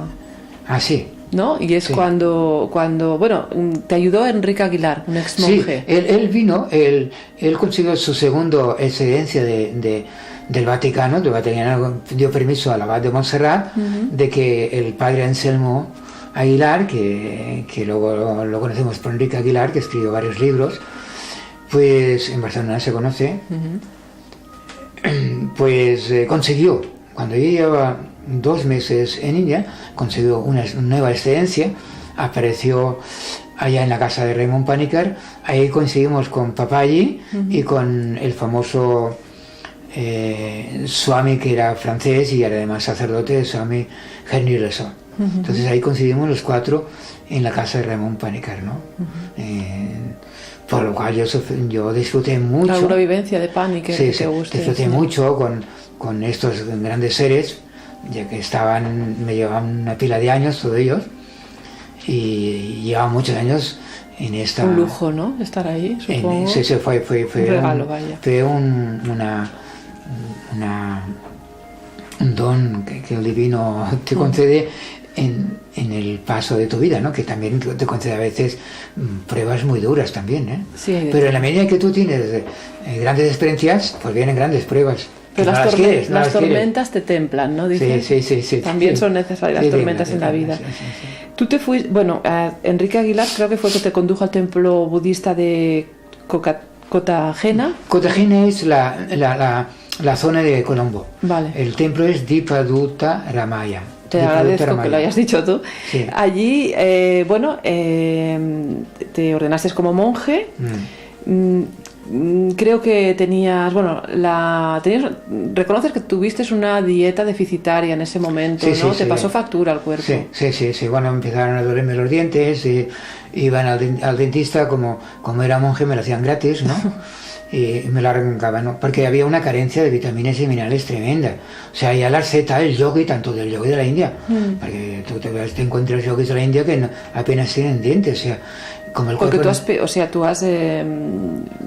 Ah, sí. ¿No? Y es cuando, bueno, te ayudó Enrique Aguilar, un ex monje. Sí, él vino, él consiguió su segunda excedencia del Vaticano dio permiso al abad de Montserrat de que el padre Anselmo Aguilar, que luego lo conocemos por Enrique Aguilar, que escribió varios libros, pues en Barcelona se conoce, pues consiguió, cuando yo llevaba 2 meses en India, consiguió una nueva excedencia, apareció allá en la casa de Raymond Paniker, ahí coincidimos con Papaji y con el famoso Swami, que era francés y era además sacerdote, Swami Henry Lesson. Entonces ahí coincidimos los 4 en la casa de Raymond Paniker, ¿no? Por lo cual yo disfruté mucho. ¿Alguna vivencia de Paniker que te guste? Disfruté mucho con estos grandes seres, ya que me llevaban una pila de años todos ellos, y llevaban muchos años en esta... Un lujo, ¿no? Estar ahí, supongo. Sí, fue un regalo, vaya. Fue un don que el Divino te concede en el paso de tu vida, ¿no? Que también te concede a veces pruebas muy duras también, ¿eh? Sí, pero en la medida que tú tienes grandes experiencias, pues vienen grandes pruebas. Pero las tormentas te templan, ¿no? Dicen. Sí. También son necesarias las tormentas en la vida. Sí. Tú te fuiste, Enrique Aguilar creo que fue el que te condujo al templo budista de Kotagena. Kotagena es la zona de Colombo. Vale. El templo es Dipadutta Ramaya. Te agradezco que lo hayas dicho tú. Sí. Allí, te ordenaste como monje. creo que tenías, reconoces que tuviste una dieta deficitaria en ese momento, sí, ¿no? Sí, te pasó factura al cuerpo. Sí. Bueno, empezaron a dolerme los dientes, iban al dentista, como era monje me lo hacían gratis, ¿no? Y me lo arrancaban, ¿no? Porque había una carencia de vitaminas y minerales tremenda. O sea, ya la receta, el yogi, tanto del yogi de la India, porque tú te encuentras yogis de la India que apenas tienen dientes, o sea, como el porque cuerpo...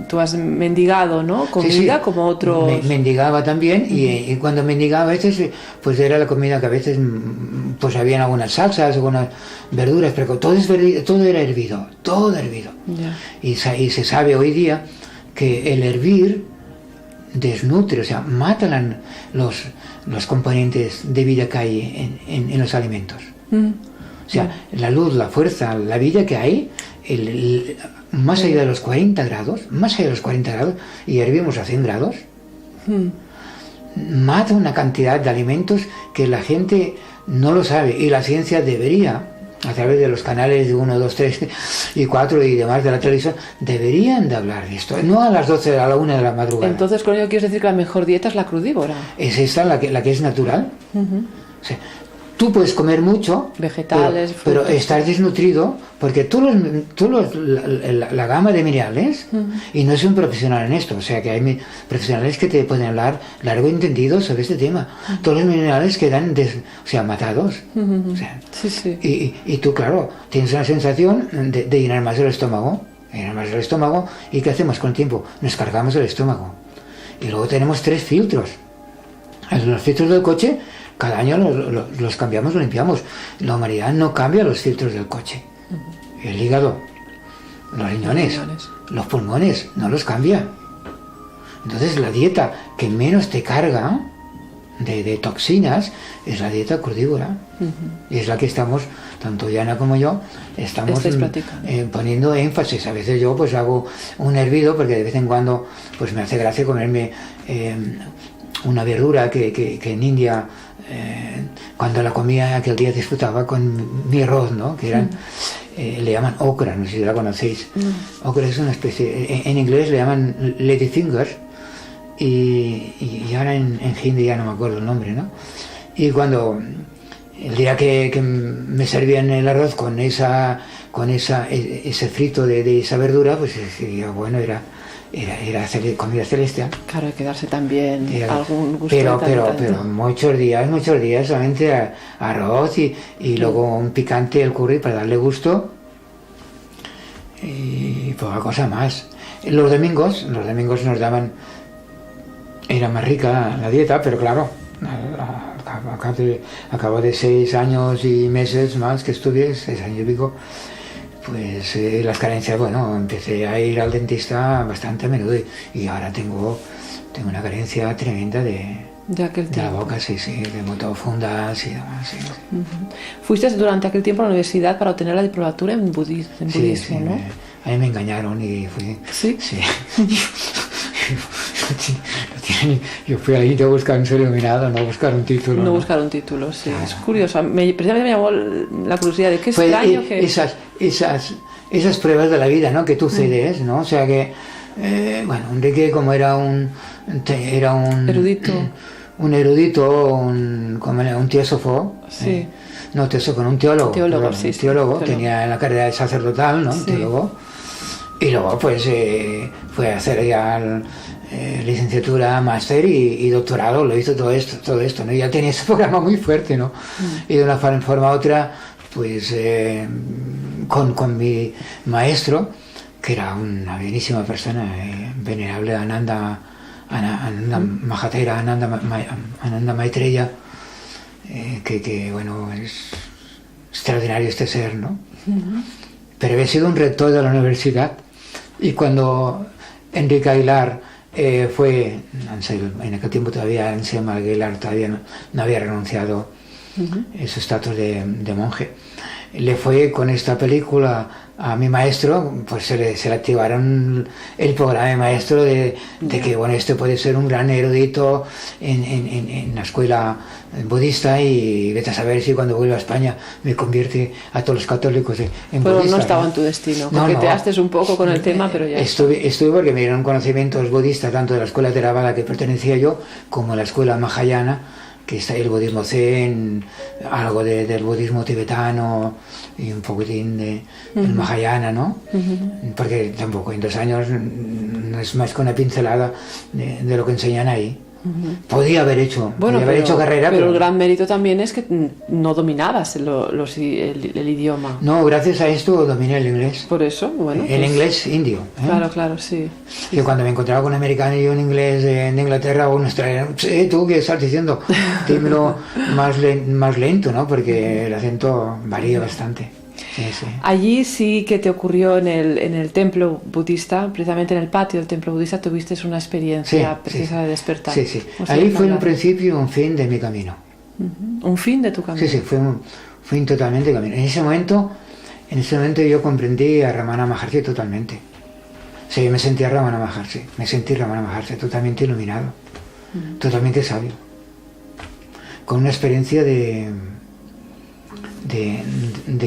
tú has mendigado, ¿no? Comida como otros... mendigaba también, y cuando mendigaba a veces, pues era la comida que a veces, pues habían algunas salsas, algunas verduras, pero todo era hervido, todo hervido. Yeah. Y se sabe hoy día que el hervir desnutre, o sea, matan los componentes de vida que hay en los alimentos. O sea, la luz, la fuerza, la vida que hay, más allá de los 40 grados, y hervimos a 100 grados, mata una cantidad de alimentos que la gente no lo sabe, y la ciencia debería, a través de los canales de 1, 2, 3 y 4 y demás de la televisión, deberían de hablar de esto, no a las 12, a la 1 de la madrugada. Entonces, con ello quieres decir que la mejor dieta es la crudívora. Es esta la que es natural. O sea, tú puedes comer mucho, vegetales, pero estás desnutrido, porque la gama de minerales, y no soy un profesional en esto, o sea que hay profesionales que te pueden hablar largo y entendido sobre este tema. Todos los minerales quedan matados. O sea, sí. Y tú, claro, tienes una sensación de llenar más el estómago, y ¿qué hacemos con el tiempo? Nos cargamos el estómago. Y luego tenemos 3 filtros. Los filtros del coche, cada año los cambiamos, los limpiamos. La humanidad no cambia los filtros del coche. El hígado, los riñones, los pulmones, no los cambia. Entonces la dieta que menos te carga de toxinas es la dieta crudívora. Y es la que estamos, tanto Yana como yo, estamos poniendo énfasis. A veces yo pues hago un hervido, porque de vez en cuando pues me hace gracia comerme una verdura que en India, cuando la comía aquel día disfrutaba con mi arroz, ¿no? Que eran, le llaman okra, no sé si la conocéis. Okra es una especie, en inglés le llaman ladyfingers, y ahora en hindi ya no me acuerdo el nombre, ¿no? Y cuando el día que me servían el arroz con ese frito de esa verdura, pues bueno, era comida celestial. Claro, hay que darse también algún gusto. Pero muchos días solamente arroz y luego un picante, el curry para darle gusto, y poca cosa más. Los domingos nos daban, era más rica la dieta, pero claro, a cabo de 6 años y meses más que estuve, 6 años y pico, pues las carencias, bueno, empecé a ir al dentista bastante a menudo, y ahora tengo una carencia tremenda de la boca, sí, de motofundas y demás. Sí. Fuiste durante aquel tiempo a la universidad para obtener la diplomatura en budismo, ¿no? A mí me engañaron y fui... ¿Sí? Sí. Yo fui ahí a buscar un ser iluminado, no a buscar un título. No buscar un título, sí. Claro. Es curioso. Precisamente me llamó la curiosidad de qué extraño que... Esas pruebas de la vida, ¿no? Que tú cedes, ¿no? O sea que, bueno, Enrique, como era un erudito, un teósofo, sí. No teósofo, un teólogo. Teólogo. Tenía la carrera sacerdotal, ¿no? Sí. Teólogo. Y luego pues fue a hacer ya licenciatura, máster y doctorado, lo hizo todo esto, ¿no? Y ya tenía ese programa muy fuerte, ¿no? Y de una forma u otra, pues con mi maestro, que era una bienísima persona, venerable Ananda Mahatera, Ananda Maitreya, que bueno, es extraordinario este ser, ¿no? Pero había sido un rector de la universidad, y cuando Enrique Aguilar fue, en aquel tiempo todavía Anselmo Aguilar todavía no había renunciado su estatus de monje, le fue con esta película a mi maestro, pues se le activaron el programa de maestro de que, bueno, este puede ser un gran erudito en la escuela budista, y vete a saber si cuando vuelva a España me convierte a todos los católicos en pero budista. No estaba en tu destino, coqueteaste un poco con el tema, pero ya estuve porque me dieron conocimientos budistas tanto de la escuela Theravada que pertenecía yo, como la escuela Mahayana, que está el budismo zen, algo del budismo tibetano y un poquitín del Mahayana, ¿no? Porque tampoco en 2 años no es más que una pincelada de lo que enseñan ahí. Podía haber hecho, carrera, pero el gran mérito también es que no dominabas el idioma. No, gracias a esto dominé el inglés. Por eso, bueno. El inglés indio. Claro, sí. Y cuando me encontraba con un americano y un inglés de Inglaterra o un australiano, tú qué estás diciendo, dímelo más lento, ¿no? Porque el acento varía bastante. Sí. Allí sí que te ocurrió en el templo budista, precisamente en el patio del templo budista, tuviste una experiencia precisa de despertar. Sí. Ahí fue un principio y un fin de mi camino. ¿Un fin de tu camino? Sí, fue un fin totalmente de camino. En ese momento yo comprendí a Ramana Maharshi totalmente. Sí, yo me sentí Ramana Maharshi, totalmente iluminado, totalmente sabio, con una experiencia de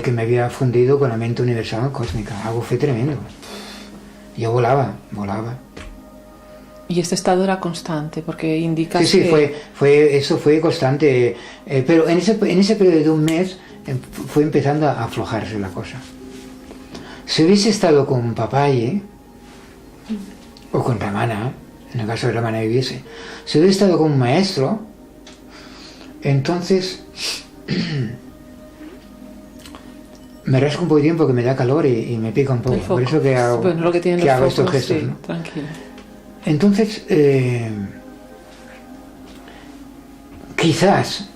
que me había fundido con la mente universal cósmica. Algo fue tremendo. Yo volaba. Y este estado era constante, porque indicas sí, que... eso fue constante, pero en ese periodo de un mes fue empezando a aflojarse la cosa. Si hubiese estado con Papayi o con Ramana, en el caso de Ramana viviese, si hubiese estado con un maestro, entonces me rasco un poco de tiempo que me da calor y me pica un poco. Por eso que hago, lo que tienen que los hago focos, estos gestos. sí, ¿no? Tranquilo. Entonces, quizás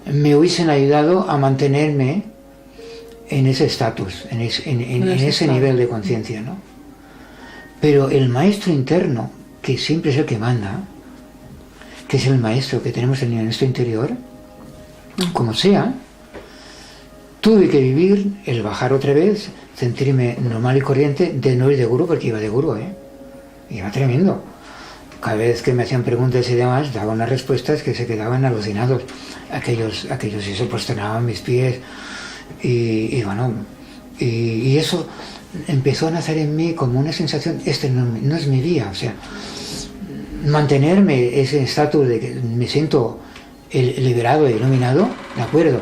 me hubiesen ayudado a mantenerme en ese estatus, en ese nivel de conciencia, ¿no? Pero el maestro interno, que siempre es el que manda, que es el maestro que tenemos en nuestro interior, como sea, tuve que vivir el bajar otra vez, sentirme normal y corriente, de no ir de gurú, porque iba de gurú, iba tremendo. Cada vez que me hacían preguntas y demás, daba unas respuestas que se quedaban alucinados. Aquellos sí se posternaban mis pies, y bueno, y eso empezó a nacer en mí como una sensación, no es mi vía, o sea, mantenerme ese estatus de que me siento liberado e iluminado, de acuerdo,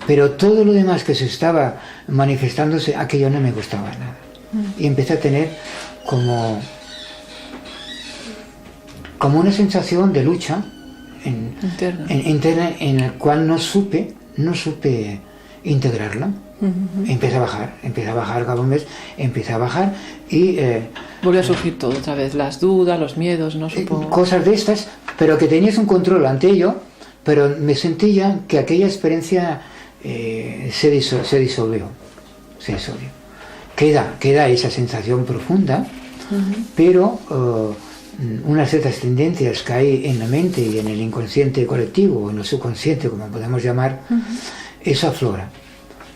pero todo lo demás que se estaba manifestándose, aquello no me gustaba nada. Y empecé a tener como una sensación de lucha interna en la cual no supe integrarla. Empecé a bajar cada mes, y... volvió a surgir todo otra vez, las dudas, los miedos, ¿no? Supongo. Cosas de estas, pero que tenías un control ante ello, pero me sentía que aquella experiencia se disolvió. Queda esa sensación profunda, pero unas ciertas tendencias que hay en la mente y en el inconsciente colectivo, o en el subconsciente, como podemos llamar, eso aflora.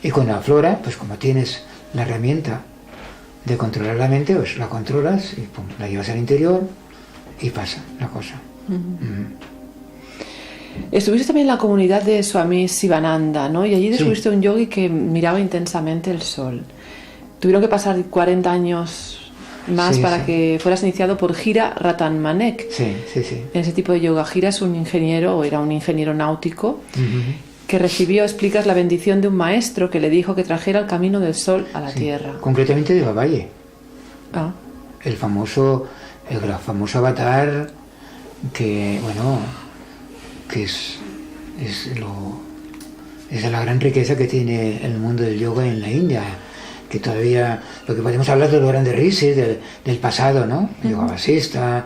Y cuando aflora, pues como tienes la herramienta de controlar la mente, pues la controlas y pum, la llevas al interior y pasa la cosa. Estuviste también en la comunidad de Swami Sivananda, ¿no? Y allí descubriste un yogui que miraba intensamente el sol. Tuvieron que pasar 40 años más para que fueras iniciado por Gira Ratan Manek. Sí. En ese tipo de yoga. Gira es un ingeniero, o era un ingeniero náutico, que recibió, explicas, la bendición de un maestro que le dijo que trajera el camino del sol a la tierra. Concretamente de Babaye. El famoso avatar que, bueno, que es de la gran riqueza que tiene el mundo del yoga en la India, que todavía, lo que podemos hablar de los grandes rishis del pasado, ¿no? Yoga Vasista,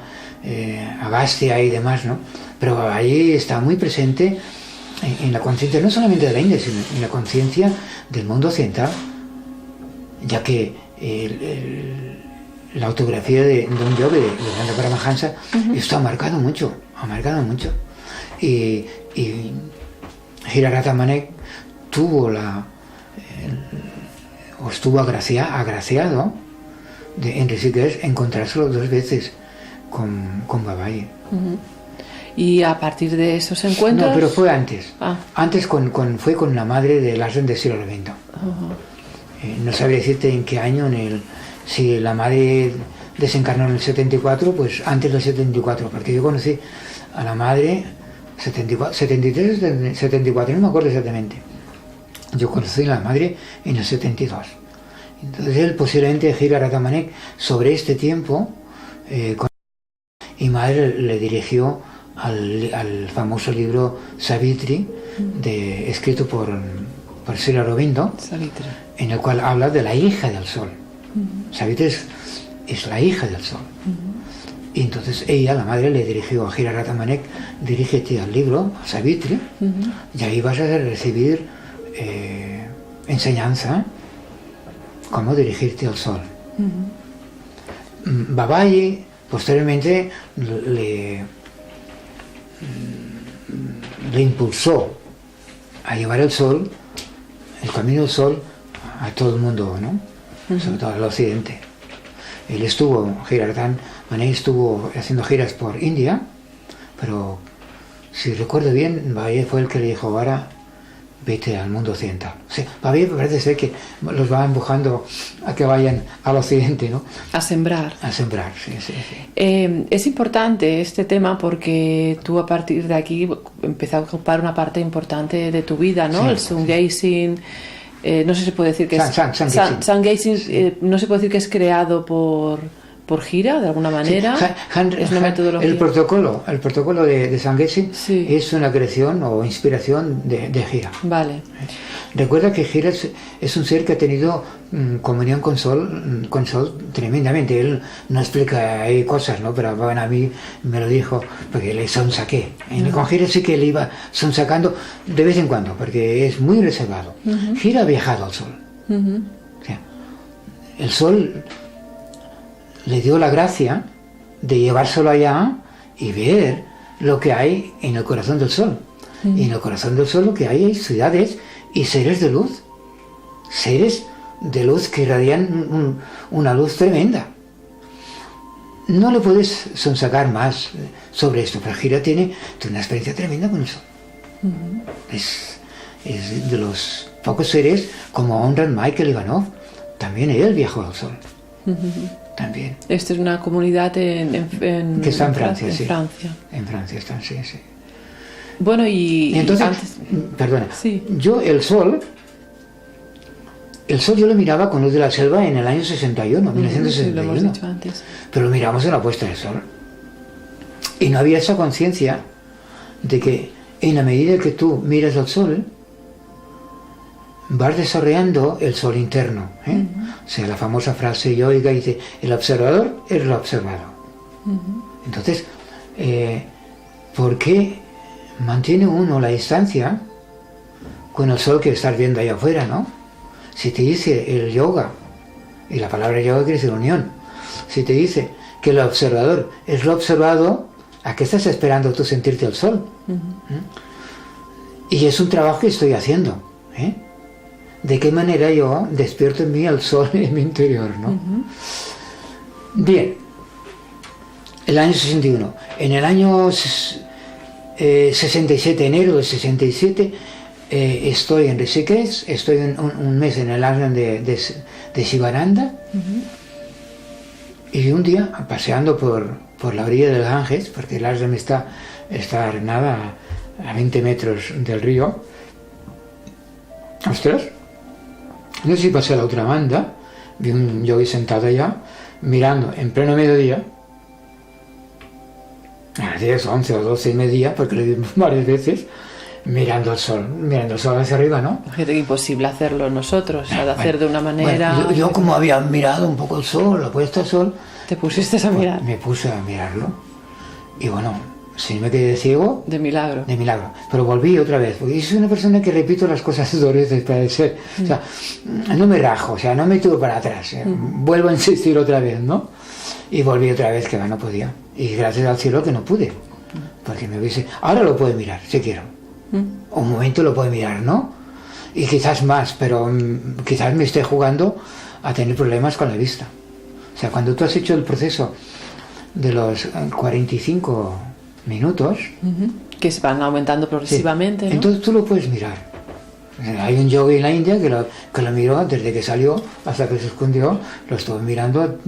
Agastya y demás, ¿no? Pero ahí está muy presente en la conciencia no solamente de la India, sino en la conciencia del mundo occidental, ya que la autografía de un yogi, de Nanda Paramahansa, esto ha marcado mucho. Y Gira Ratan Manek tuvo la o estuvo agraciado en Rishikesh encontrárselo 2 veces con Babaji. Y a partir de esos encuentros... No, pero fue antes. Antes fue con la madre de Ashram de Sri Aurobindo. No sabría decirte en qué año, si la madre desencarnó en el 74, pues antes del 74, porque yo conocí a la madre 73, 74, no me acuerdo exactamente. Yo conocí a la madre en el 72. Entonces él posiblemente Gira Ratamanek sobre este tiempo y madre le dirigió al famoso libro Savitri, escrito por Sri Aurobindo, en el cual habla de la hija del sol. Savitri es la hija del sol. Y entonces ella, la madre, le dirigió a Gira Ratamanek: dirígete al libro, a Savitri, y ahí vas a recibir enseñanza cómo dirigirte al sol. Babaji posteriormente le impulsó a llevar el sol, el camino del sol, a todo el mundo, ¿no? Sobre todo al occidente. Él Gira Ratamanek estuvo haciendo giras por India, pero si recuerdo bien, Babaji fue el que le dijo: ahora vete al mundo occidental. O sea, Babaji parece ser que los va empujando a que vayan al occidente, ¿no? A sembrar. A sembrar, sí. Es importante este tema porque tú a partir de aquí empezaste a ocupar una parte importante de tu vida, ¿no? El sun gazing, no sé si se puede decir que sun gazing, no se puede decir que es creado por Gira, de alguna manera. Es una metodología. El protocolo de sun gazing es una creación o inspiración de Gira. Vale. Recuerda que Gira es un ser que ha tenido comunión con Sol tremendamente. Él no explica ahí cosas, ¿no? Pero bueno, a mí me lo dijo porque le sonsaqué. Con Gira sí que le iba sonsacando de vez en cuando, porque es muy reservado. Gira ha viajado al Sol. O sea, el Sol le dio la gracia de llevárselo allá y ver lo que hay en el corazón del Sol. Y en el corazón del Sol lo que hay ciudades y seres de luz. Seres de luz que irradian una luz tremenda. No le puedes sonsacar más sobre esto, pero Gira tiene una experiencia tremenda con el Sol. Es de los pocos seres, como Onran Michael Ivanov, también él viajó al Sol. También. Esta es una comunidad que está en Francia, sí. En Francia están, sí. Bueno, y entonces, perdona, yo el sol yo lo miraba con Luz de la Selva en el año 61, 1961. Lo hemos dicho antes. Pero lo miramos en la puesta de sol. Y no había esa conciencia de que en la medida que tú miras al sol, vas desarrollando el sol interno. O sea, la famosa frase yoica dice: el observador es lo observado. Entonces, ¿por qué mantiene uno la distancia con el sol que estás viendo allá afuera, no? Si te dice el yoga, y la palabra yoga quiere decir unión, si te dice que el observador es lo observado, ¿a qué estás esperando tú sentirte al sol? Y es un trabajo que estoy haciendo. ¿De qué manera yo despierto en mí el sol en mi interior, no? Bien, el año 61. En el año 67, enero del 67, estoy en Rishikesh, estoy un mes en el ashram de Shivananda, y un día, paseando por la orilla del Ganges, porque el ashram está nada a 20 metros del río, ostras, no sé si pasé a la otra banda, vi un yogi sentado allá, mirando en pleno mediodía, a las 10, 11 o 12 y media, porque lo vi varias veces, mirando el sol hacia arriba, ¿no? Fíjate que imposible hacerlo nosotros, de hacer de una manera... Bueno, yo como había mirado un poco el sol, la puesta del sol... ¿Te pusiste a mirar? Me puse a mirarlo, y bueno, si me quedé ciego... De milagro. Pero volví otra vez, porque soy una persona que repito las cosas 2 veces para ser... O sea, no me rajo, o sea, no me tiro para atrás, vuelvo a insistir otra vez, ¿no? Y volví otra vez, que no podía. Y gracias al cielo que no pude, porque me hubiese... Ahora lo puedo mirar, si quiero. Un momento lo puedo mirar, ¿no? y quizás más, pero quizás me esté jugando a tener problemas con la vista. O sea, cuando tú has hecho el proceso de los 45 minutos, que se van aumentando progresivamente, ¿no? Entonces tú lo puedes mirar. Hay un yogi en la India que lo miró desde que salió hasta que se escondió, lo estuvo mirando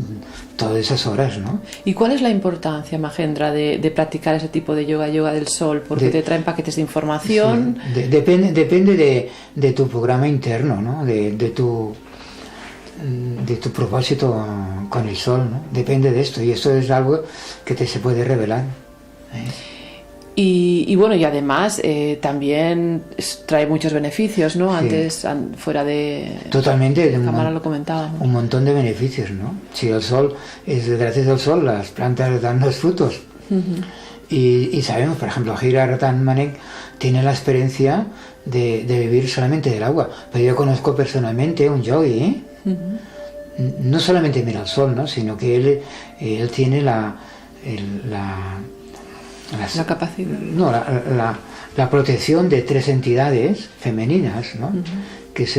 todas esas horas, ¿no? ¿Y cuál es la importancia, Mahendra, de practicar ese tipo de yoga del sol? Porque te traen paquetes de información. Sí, depende de tu programa interno, ¿no? De tu propósito con el sol, ¿no? Depende de esto, y eso es algo que se puede revelar. Y bueno, y además también trae muchos beneficios, ¿no? Sí. Antes, fuera de totalmente, cámara lo comentábamos. Un montón de beneficios, ¿no? Si el sol, gracias al sol, las plantas dan los frutos. Y sabemos, por ejemplo, Gira Ratan Manek tiene la experiencia de vivir solamente del agua. Pero yo conozco personalmente un yogi, no solamente mira el sol, ¿no? Sino que él tiene la capacidad. No, la protección de 3 entidades femeninas, ¿no? Que es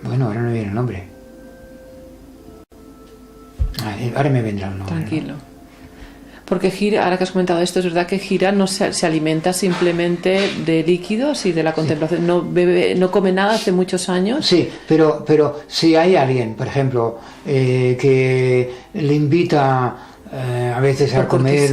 bueno, ahora no me viene el nombre. Ahora me vendrá el nombre. Tranquilo. Porque Gira, ahora que has comentado esto, es verdad que Gira no se alimenta simplemente de líquidos y de la contemplación. No bebe, no come nada hace muchos años. Sí, pero si hay alguien, por ejemplo, que le invita a veces a comer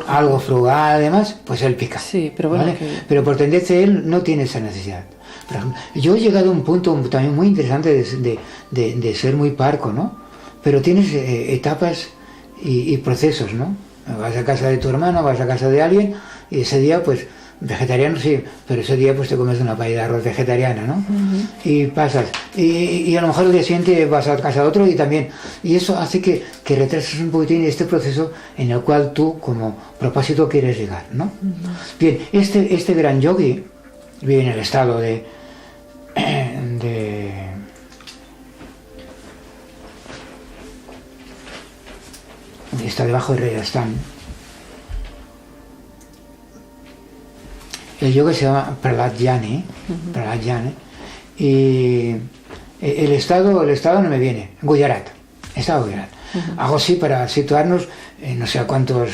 algo frugal, además, pues él pica. Sí, pero bueno. ¿Vale? Pero por tendencia él no tiene esa necesidad. Por ejemplo, yo he llegado a un punto también muy interesante de ser muy parco, ¿no? Pero tienes etapas y procesos, ¿no? Vas a casa de tu hermano, vas a casa de alguien, y ese día, pues, vegetariano sí, pero ese día pues te comes una paella de arroz vegetariana, ¿no? Y pasas, y a lo mejor el día siguiente vas a casa de otro y también, y eso hace que retrases un poquitín este proceso en el cual tú como propósito quieres llegar, ¿no? Bien, este gran yogi vive en el estado está debajo de Rajasthan. El yoga se llama Prahladyani, y el estado no me viene, Gujarat, estado de Gujarat. Hago así para situarnos, no sé a cuántos,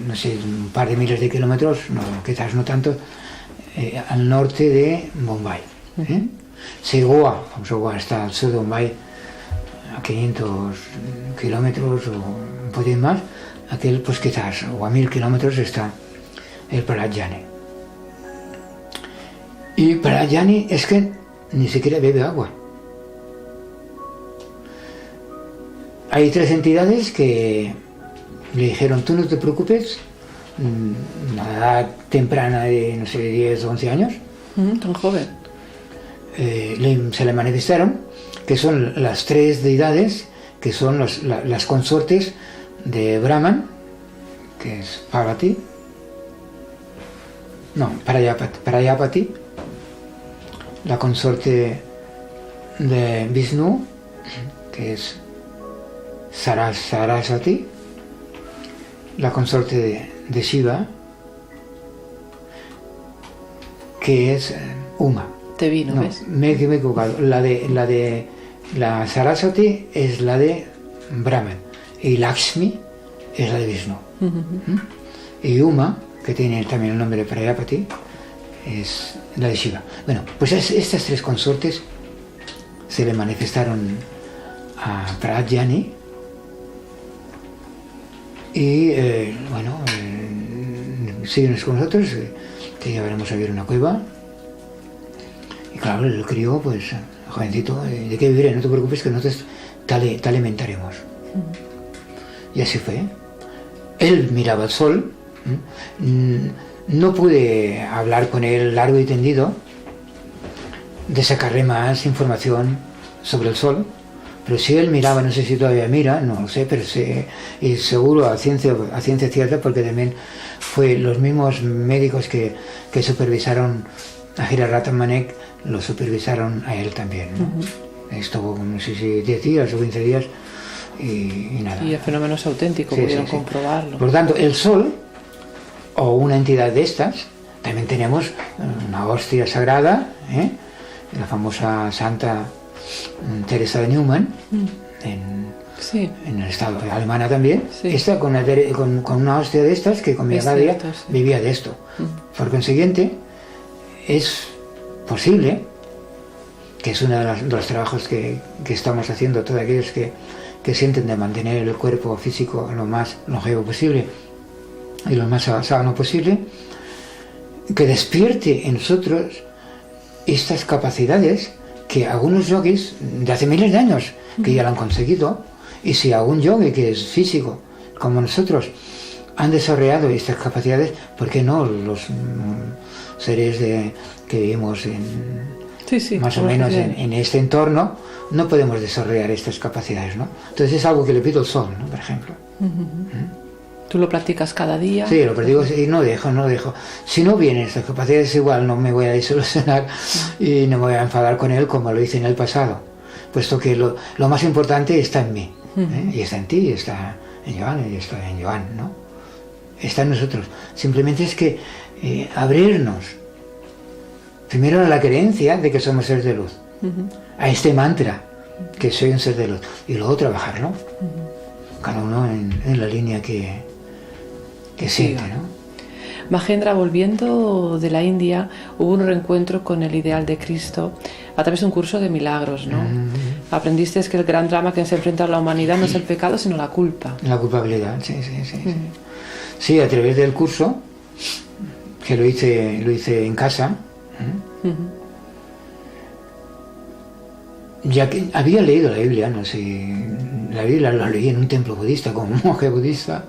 no sé, un par de miles de kilómetros, no, quizás no tanto, al norte de Bombay. Goa, Goa está al sur de Bombay, a 500 kilómetros o un poquito más, aquel pues quizás, o a 1000 kilómetros está el Prahladyani. Y Prahladyani es que ni siquiera bebe agua. Hay 3 entidades que le dijeron, tú no te preocupes, a una edad temprana de, no sé, 10 o 11 años. Tan joven. Se le manifestaron, que son las 3 deidades, que son las consortes de Brahman, que es Prajapati, la consorte de Vishnu, que es Saraswati, la consorte de Shiva, que es Uma. Te vino, no, ¿ves? Me he equivocado. La Saraswati es la de Brahman y Lakshmi es la de Vishnu. Y Uma, que tiene también el nombre de Prajapati, es la de Shiva. Bueno, pues estas 3 consortes se le manifestaron a Prahladyani y síguenos con nosotros, te llevaremos a ver una cueva. Y claro, el crío, pues, jovencito, ¿de qué viviré? No te preocupes que nosotros te alimentaremos. Y así fue. Él miraba el sol. No pude hablar con él largo y tendido, de sacarle más información sobre el sol, pero si él miraba, no sé si todavía mira, no lo sé, pero sé, y seguro a ciencia cierta, porque también fue los mismos médicos que supervisaron a Gira Ratan Manek, lo supervisaron a él también, ¿no? Estuvo, no sé si 10 días o 15 días y nada. Y el fenómeno es auténtico, pudieron comprobarlo. Por lo tanto, el sol o una entidad de estas, también tenemos una hostia sagrada la famosa Santa Teresa de Neumann, en el estado de Alemania también, esta con una hostia de estas que comía cada día, vivía de esto. Por consiguiente, es posible, que es uno de los trabajos que estamos haciendo todos aquellos que sienten de mantener el cuerpo físico lo más longevo posible y lo más sano posible, que despierte en nosotros estas capacidades que algunos yogis de hace miles de años que ya lo han conseguido, y si algún yogi que es físico como nosotros han desarrollado estas capacidades, ¿por qué no los seres que vivimos más o menos en este entorno no podemos desarrollar estas capacidades, ¿no? Entonces es algo que le pido al sol, ¿no? Por ejemplo. ¿Tú lo practicas cada día? Sí, lo practico y no dejo. Si no vienen estas capacidades, igual no me voy a desilusionar y no me voy a enfadar con él como lo hice en el pasado, puesto que lo más importante está en mí, y está en ti, y está en Joan, y está en Joan, ¿no? Está en nosotros. Simplemente es que abrirnos primero a la creencia de que somos seres de luz, a este mantra, que soy un ser de luz, y luego trabajarlo, cada uno en la línea que siente, ¿no? Mahendra, volviendo de la India, hubo un reencuentro con el ideal de Cristo a través de un curso de milagros, ¿no? Aprendiste que el gran drama que se enfrenta a la humanidad no es el pecado, sino la culpa. La culpabilidad, sí. Sí, a través del curso, que lo hice en casa, ya que había leído la Biblia, no sé, la Biblia la leí en un templo budista, como un monje budista,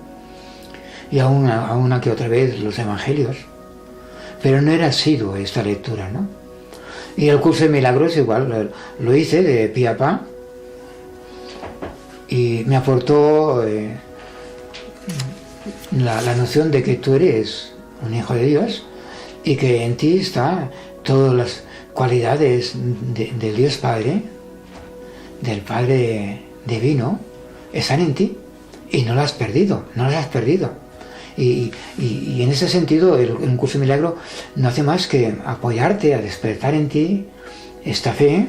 y a una que otra vez los evangelios, pero no era asiduo esta lectura, ¿no? Y el curso de milagros igual lo hice de pie a pa, y me aportó la noción de que tú eres un hijo de Dios y que en ti está todas las cualidades del Dios Padre, del Padre Divino, están en ti y no las has perdido. Y en ese sentido el curso de milagro no hace más que apoyarte a despertar en ti esta fe,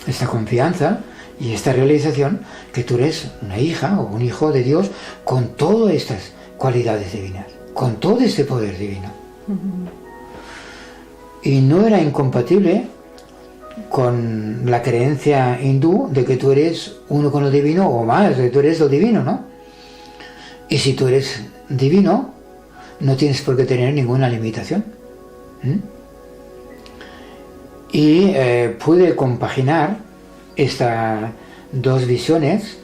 esta confianza y esta realización que tú eres una hija o un hijo de Dios con todas estas cualidades divinas, con todo este poder divino. Y no era incompatible con la creencia hindú de que tú eres uno con lo divino o más, de que tú eres lo divino, ¿no? Y si tú eres divino, no tienes por qué tener ninguna limitación. Y pude compaginar estas dos visiones,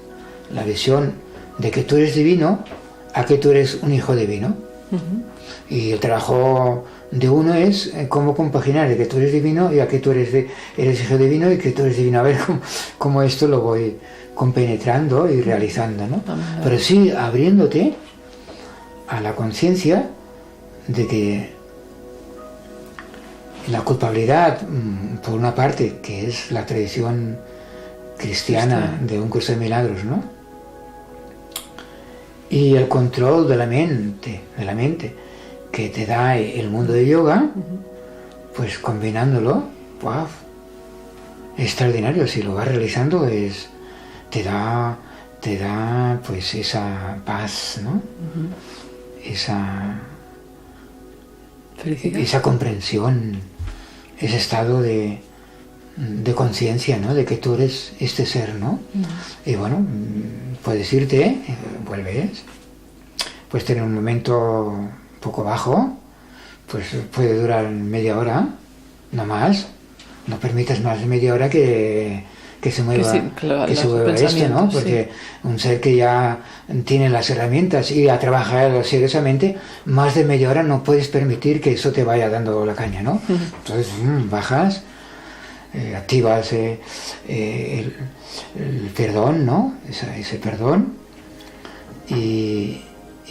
la visión de que tú eres divino a que tú eres un hijo divino. Y el trabajo de uno es cómo compaginar de que tú eres divino y a que tú eres hijo divino y que tú eres divino. A ver cómo esto lo voy compenetrando y realizando, ¿no? Pero sí abriéndote a la conciencia de que la culpabilidad, por una parte, que es la tradición cristiana de un curso de milagros, ¿no? Y el control de la mente que te da el mundo de yoga, pues combinándolo, ¡wow! Extraordinario. Si lo vas realizando te da pues esa paz, ¿no? Esa felicidad, esa comprensión, ese estado de conciencia, ¿no? De que tú eres este ser, ¿no? Y bueno, puedes irte, vuelves, puedes tener un momento un poco bajo, pues puede durar media hora, no más. No permitas más de media hora que se mueva, que se mueva esto, ¿no? Porque un ser que ya tiene las herramientas y ha trabajado seriosamente, más de media hora no puedes permitir que eso te vaya dando la caña, ¿no? Entonces bajas, activas el perdón, ¿no? Ese perdón, y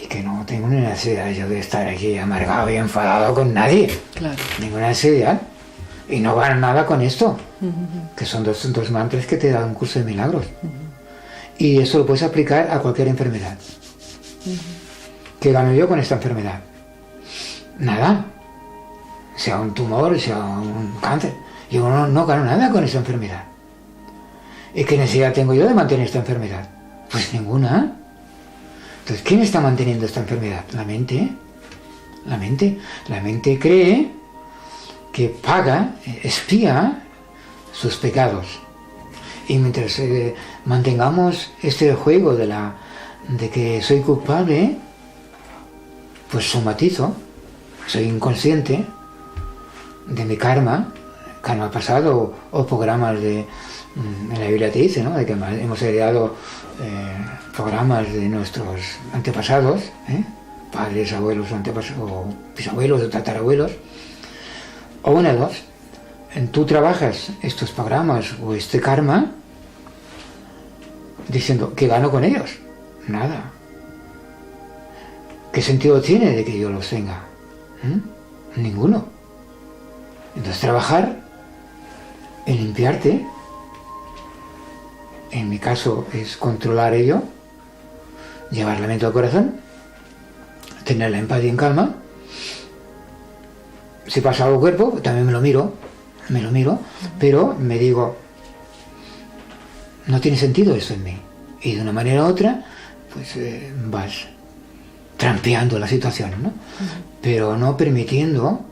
que no tengo ninguna necesidad yo de estar aquí amargado y enfadado con nadie. Claro. Ninguna necesidad. Y no gano nada con esto, que son dos mantras que te da un curso de milagros. Y eso lo puedes aplicar a cualquier enfermedad. ¿Qué gano yo con esta enfermedad? Nada. sea un tumor, sea un cáncer. Yo no gano nada con esa enfermedad. ¿Y qué necesidad tengo yo de mantener esta enfermedad? Pues ninguna. Entonces, ¿quién está manteniendo esta enfermedad? La mente. La mente. La mente cree que paga, espía sus pecados. Y mientras mantengamos este juego de que soy culpable, pues somatizo, soy inconsciente de mi karma pasado o programas en la Biblia te dice, ¿no? De que hemos heredado programas de nuestros antepasados, padres, abuelos, o bisabuelos o tatarabuelos, o una de dos. Tú trabajas estos programas o este karma diciendo, ¿qué gano con ellos? Nada. ¿Qué sentido tiene de que yo los tenga? Ninguno. Entonces trabajar en limpiarte, en mi caso es controlar ello, llevar la mente al corazón, tener la empatía en calma. Si pasa algo al cuerpo, también me lo miro, pero me digo, no tiene sentido esto en mí. Y de una manera u otra, pues vas trampeando la situación, ¿no? Pero no permitiendo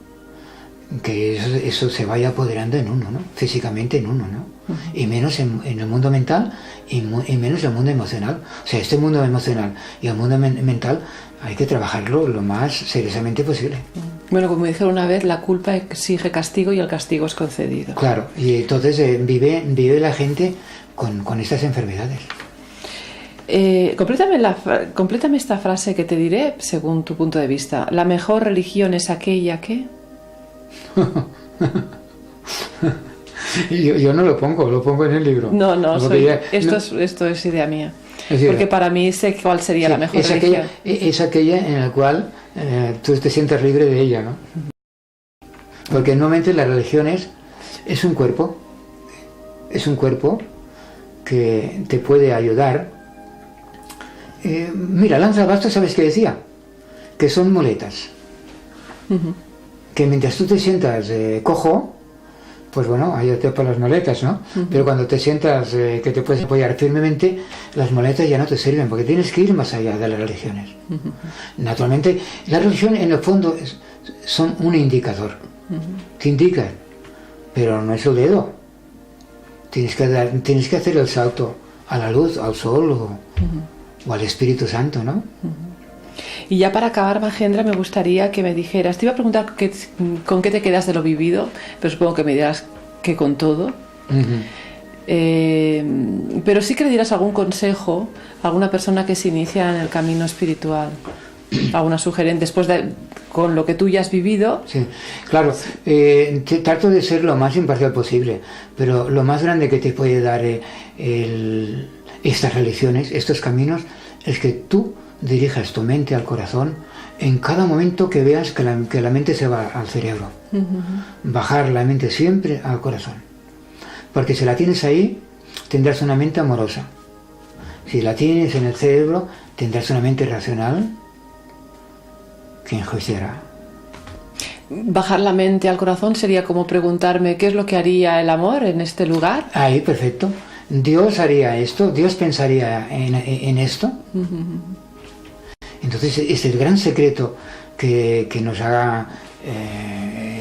que eso se vaya apoderando en uno, ¿no? Físicamente en uno, ¿no? Y menos en el mundo mental y menos en el mundo emocional. O sea, este mundo emocional y el mundo mental hay que trabajarlo lo más seriosamente posible. Bueno, como dijeron una vez, la culpa exige castigo y el castigo es concedido. Claro, y entonces vive la gente con estas enfermedades. Complétame esta frase que te diré según tu punto de vista. La mejor religión es aquella que... yo no lo pongo en el libro. Esto es idea mía. Porque para mí sé cuál sería la mejor religión. Es aquella en la cual tú te sientas libre de ella, ¿no? Porque normalmente la religión es un cuerpo que te puede ayudar. Mira, Lanza Bastos, ¿sabes qué decía? Que son muletas. Que mientras tú te sientas cojo, pues bueno, ayúdate por las muletas, ¿no? Pero cuando te sientas que te puedes apoyar firmemente, las muletas ya no te sirven, porque tienes que ir más allá de las religiones. Naturalmente, la religión en el fondo son un indicador. Te indican, pero no es el dedo. Tienes que hacer el salto a la luz, al sol o al Espíritu Santo, ¿no? Y ya para acabar, Mahendra, me gustaría que me dijeras, te iba a preguntar con qué te quedas de lo vivido, pero supongo que me dirás que con todo. Pero sí que le dirás algún consejo a alguna persona que se inicia en el camino espiritual, alguna sugerencia, con lo que tú ya has vivido. Sí, claro, trato de ser lo más imparcial posible, pero lo más grande que te puede dar estas religiones, estos caminos, es que tú dirijas tu mente al corazón en cada momento que veas que la mente se va al cerebro. Bajar la mente siempre al corazón. Porque si la tienes ahí, tendrás una mente amorosa. Si la tienes en el cerebro, tendrás una mente racional que enjuiciará. Bajar la mente al corazón sería como preguntarme qué es lo que haría el amor en este lugar. Ahí, perfecto. Dios haría esto, Dios pensaría en esto. Entonces, es el gran secreto que nos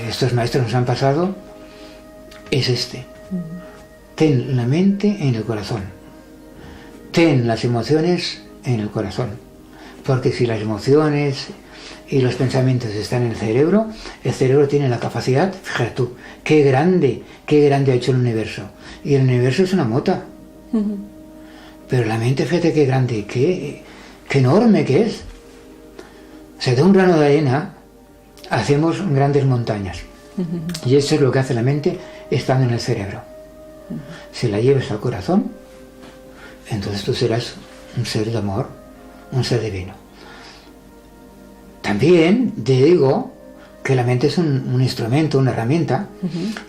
estos maestros nos han pasado, es este. Ten la mente en el corazón. Ten las emociones en el corazón. Porque si las emociones y los pensamientos están en el cerebro tiene la capacidad, fíjate tú, qué grande ha hecho el universo. Y el universo es una mota. Pero la mente, fíjate qué grande, qué enorme que es. O sea, de un grano de arena hacemos grandes montañas. Y eso es lo que hace la mente estando en el cerebro. Si la llevas al corazón, entonces tú serás un ser de amor, un ser divino. También te digo que la mente es un instrumento, una herramienta,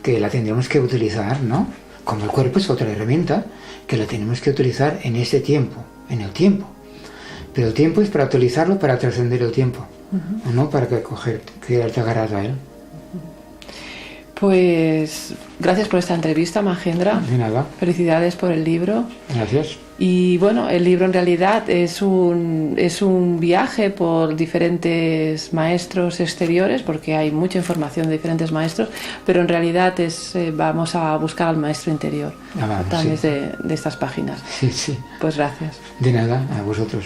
que la tendremos que utilizar, ¿no? Como el cuerpo es otra herramienta, que la tenemos que utilizar en este tiempo, en el tiempo. Pero el tiempo es para utilizarlo para trascender el tiempo, no para quedarte agarrado a él. Pues gracias por esta entrevista, Mahendra. De nada. Felicidades por el libro. Gracias. Y bueno, el libro en realidad es un viaje por diferentes maestros exteriores, porque hay mucha información de diferentes maestros, pero en realidad vamos a buscar al maestro interior a través de estas páginas. Sí, sí. Pues gracias. De nada, a vosotros.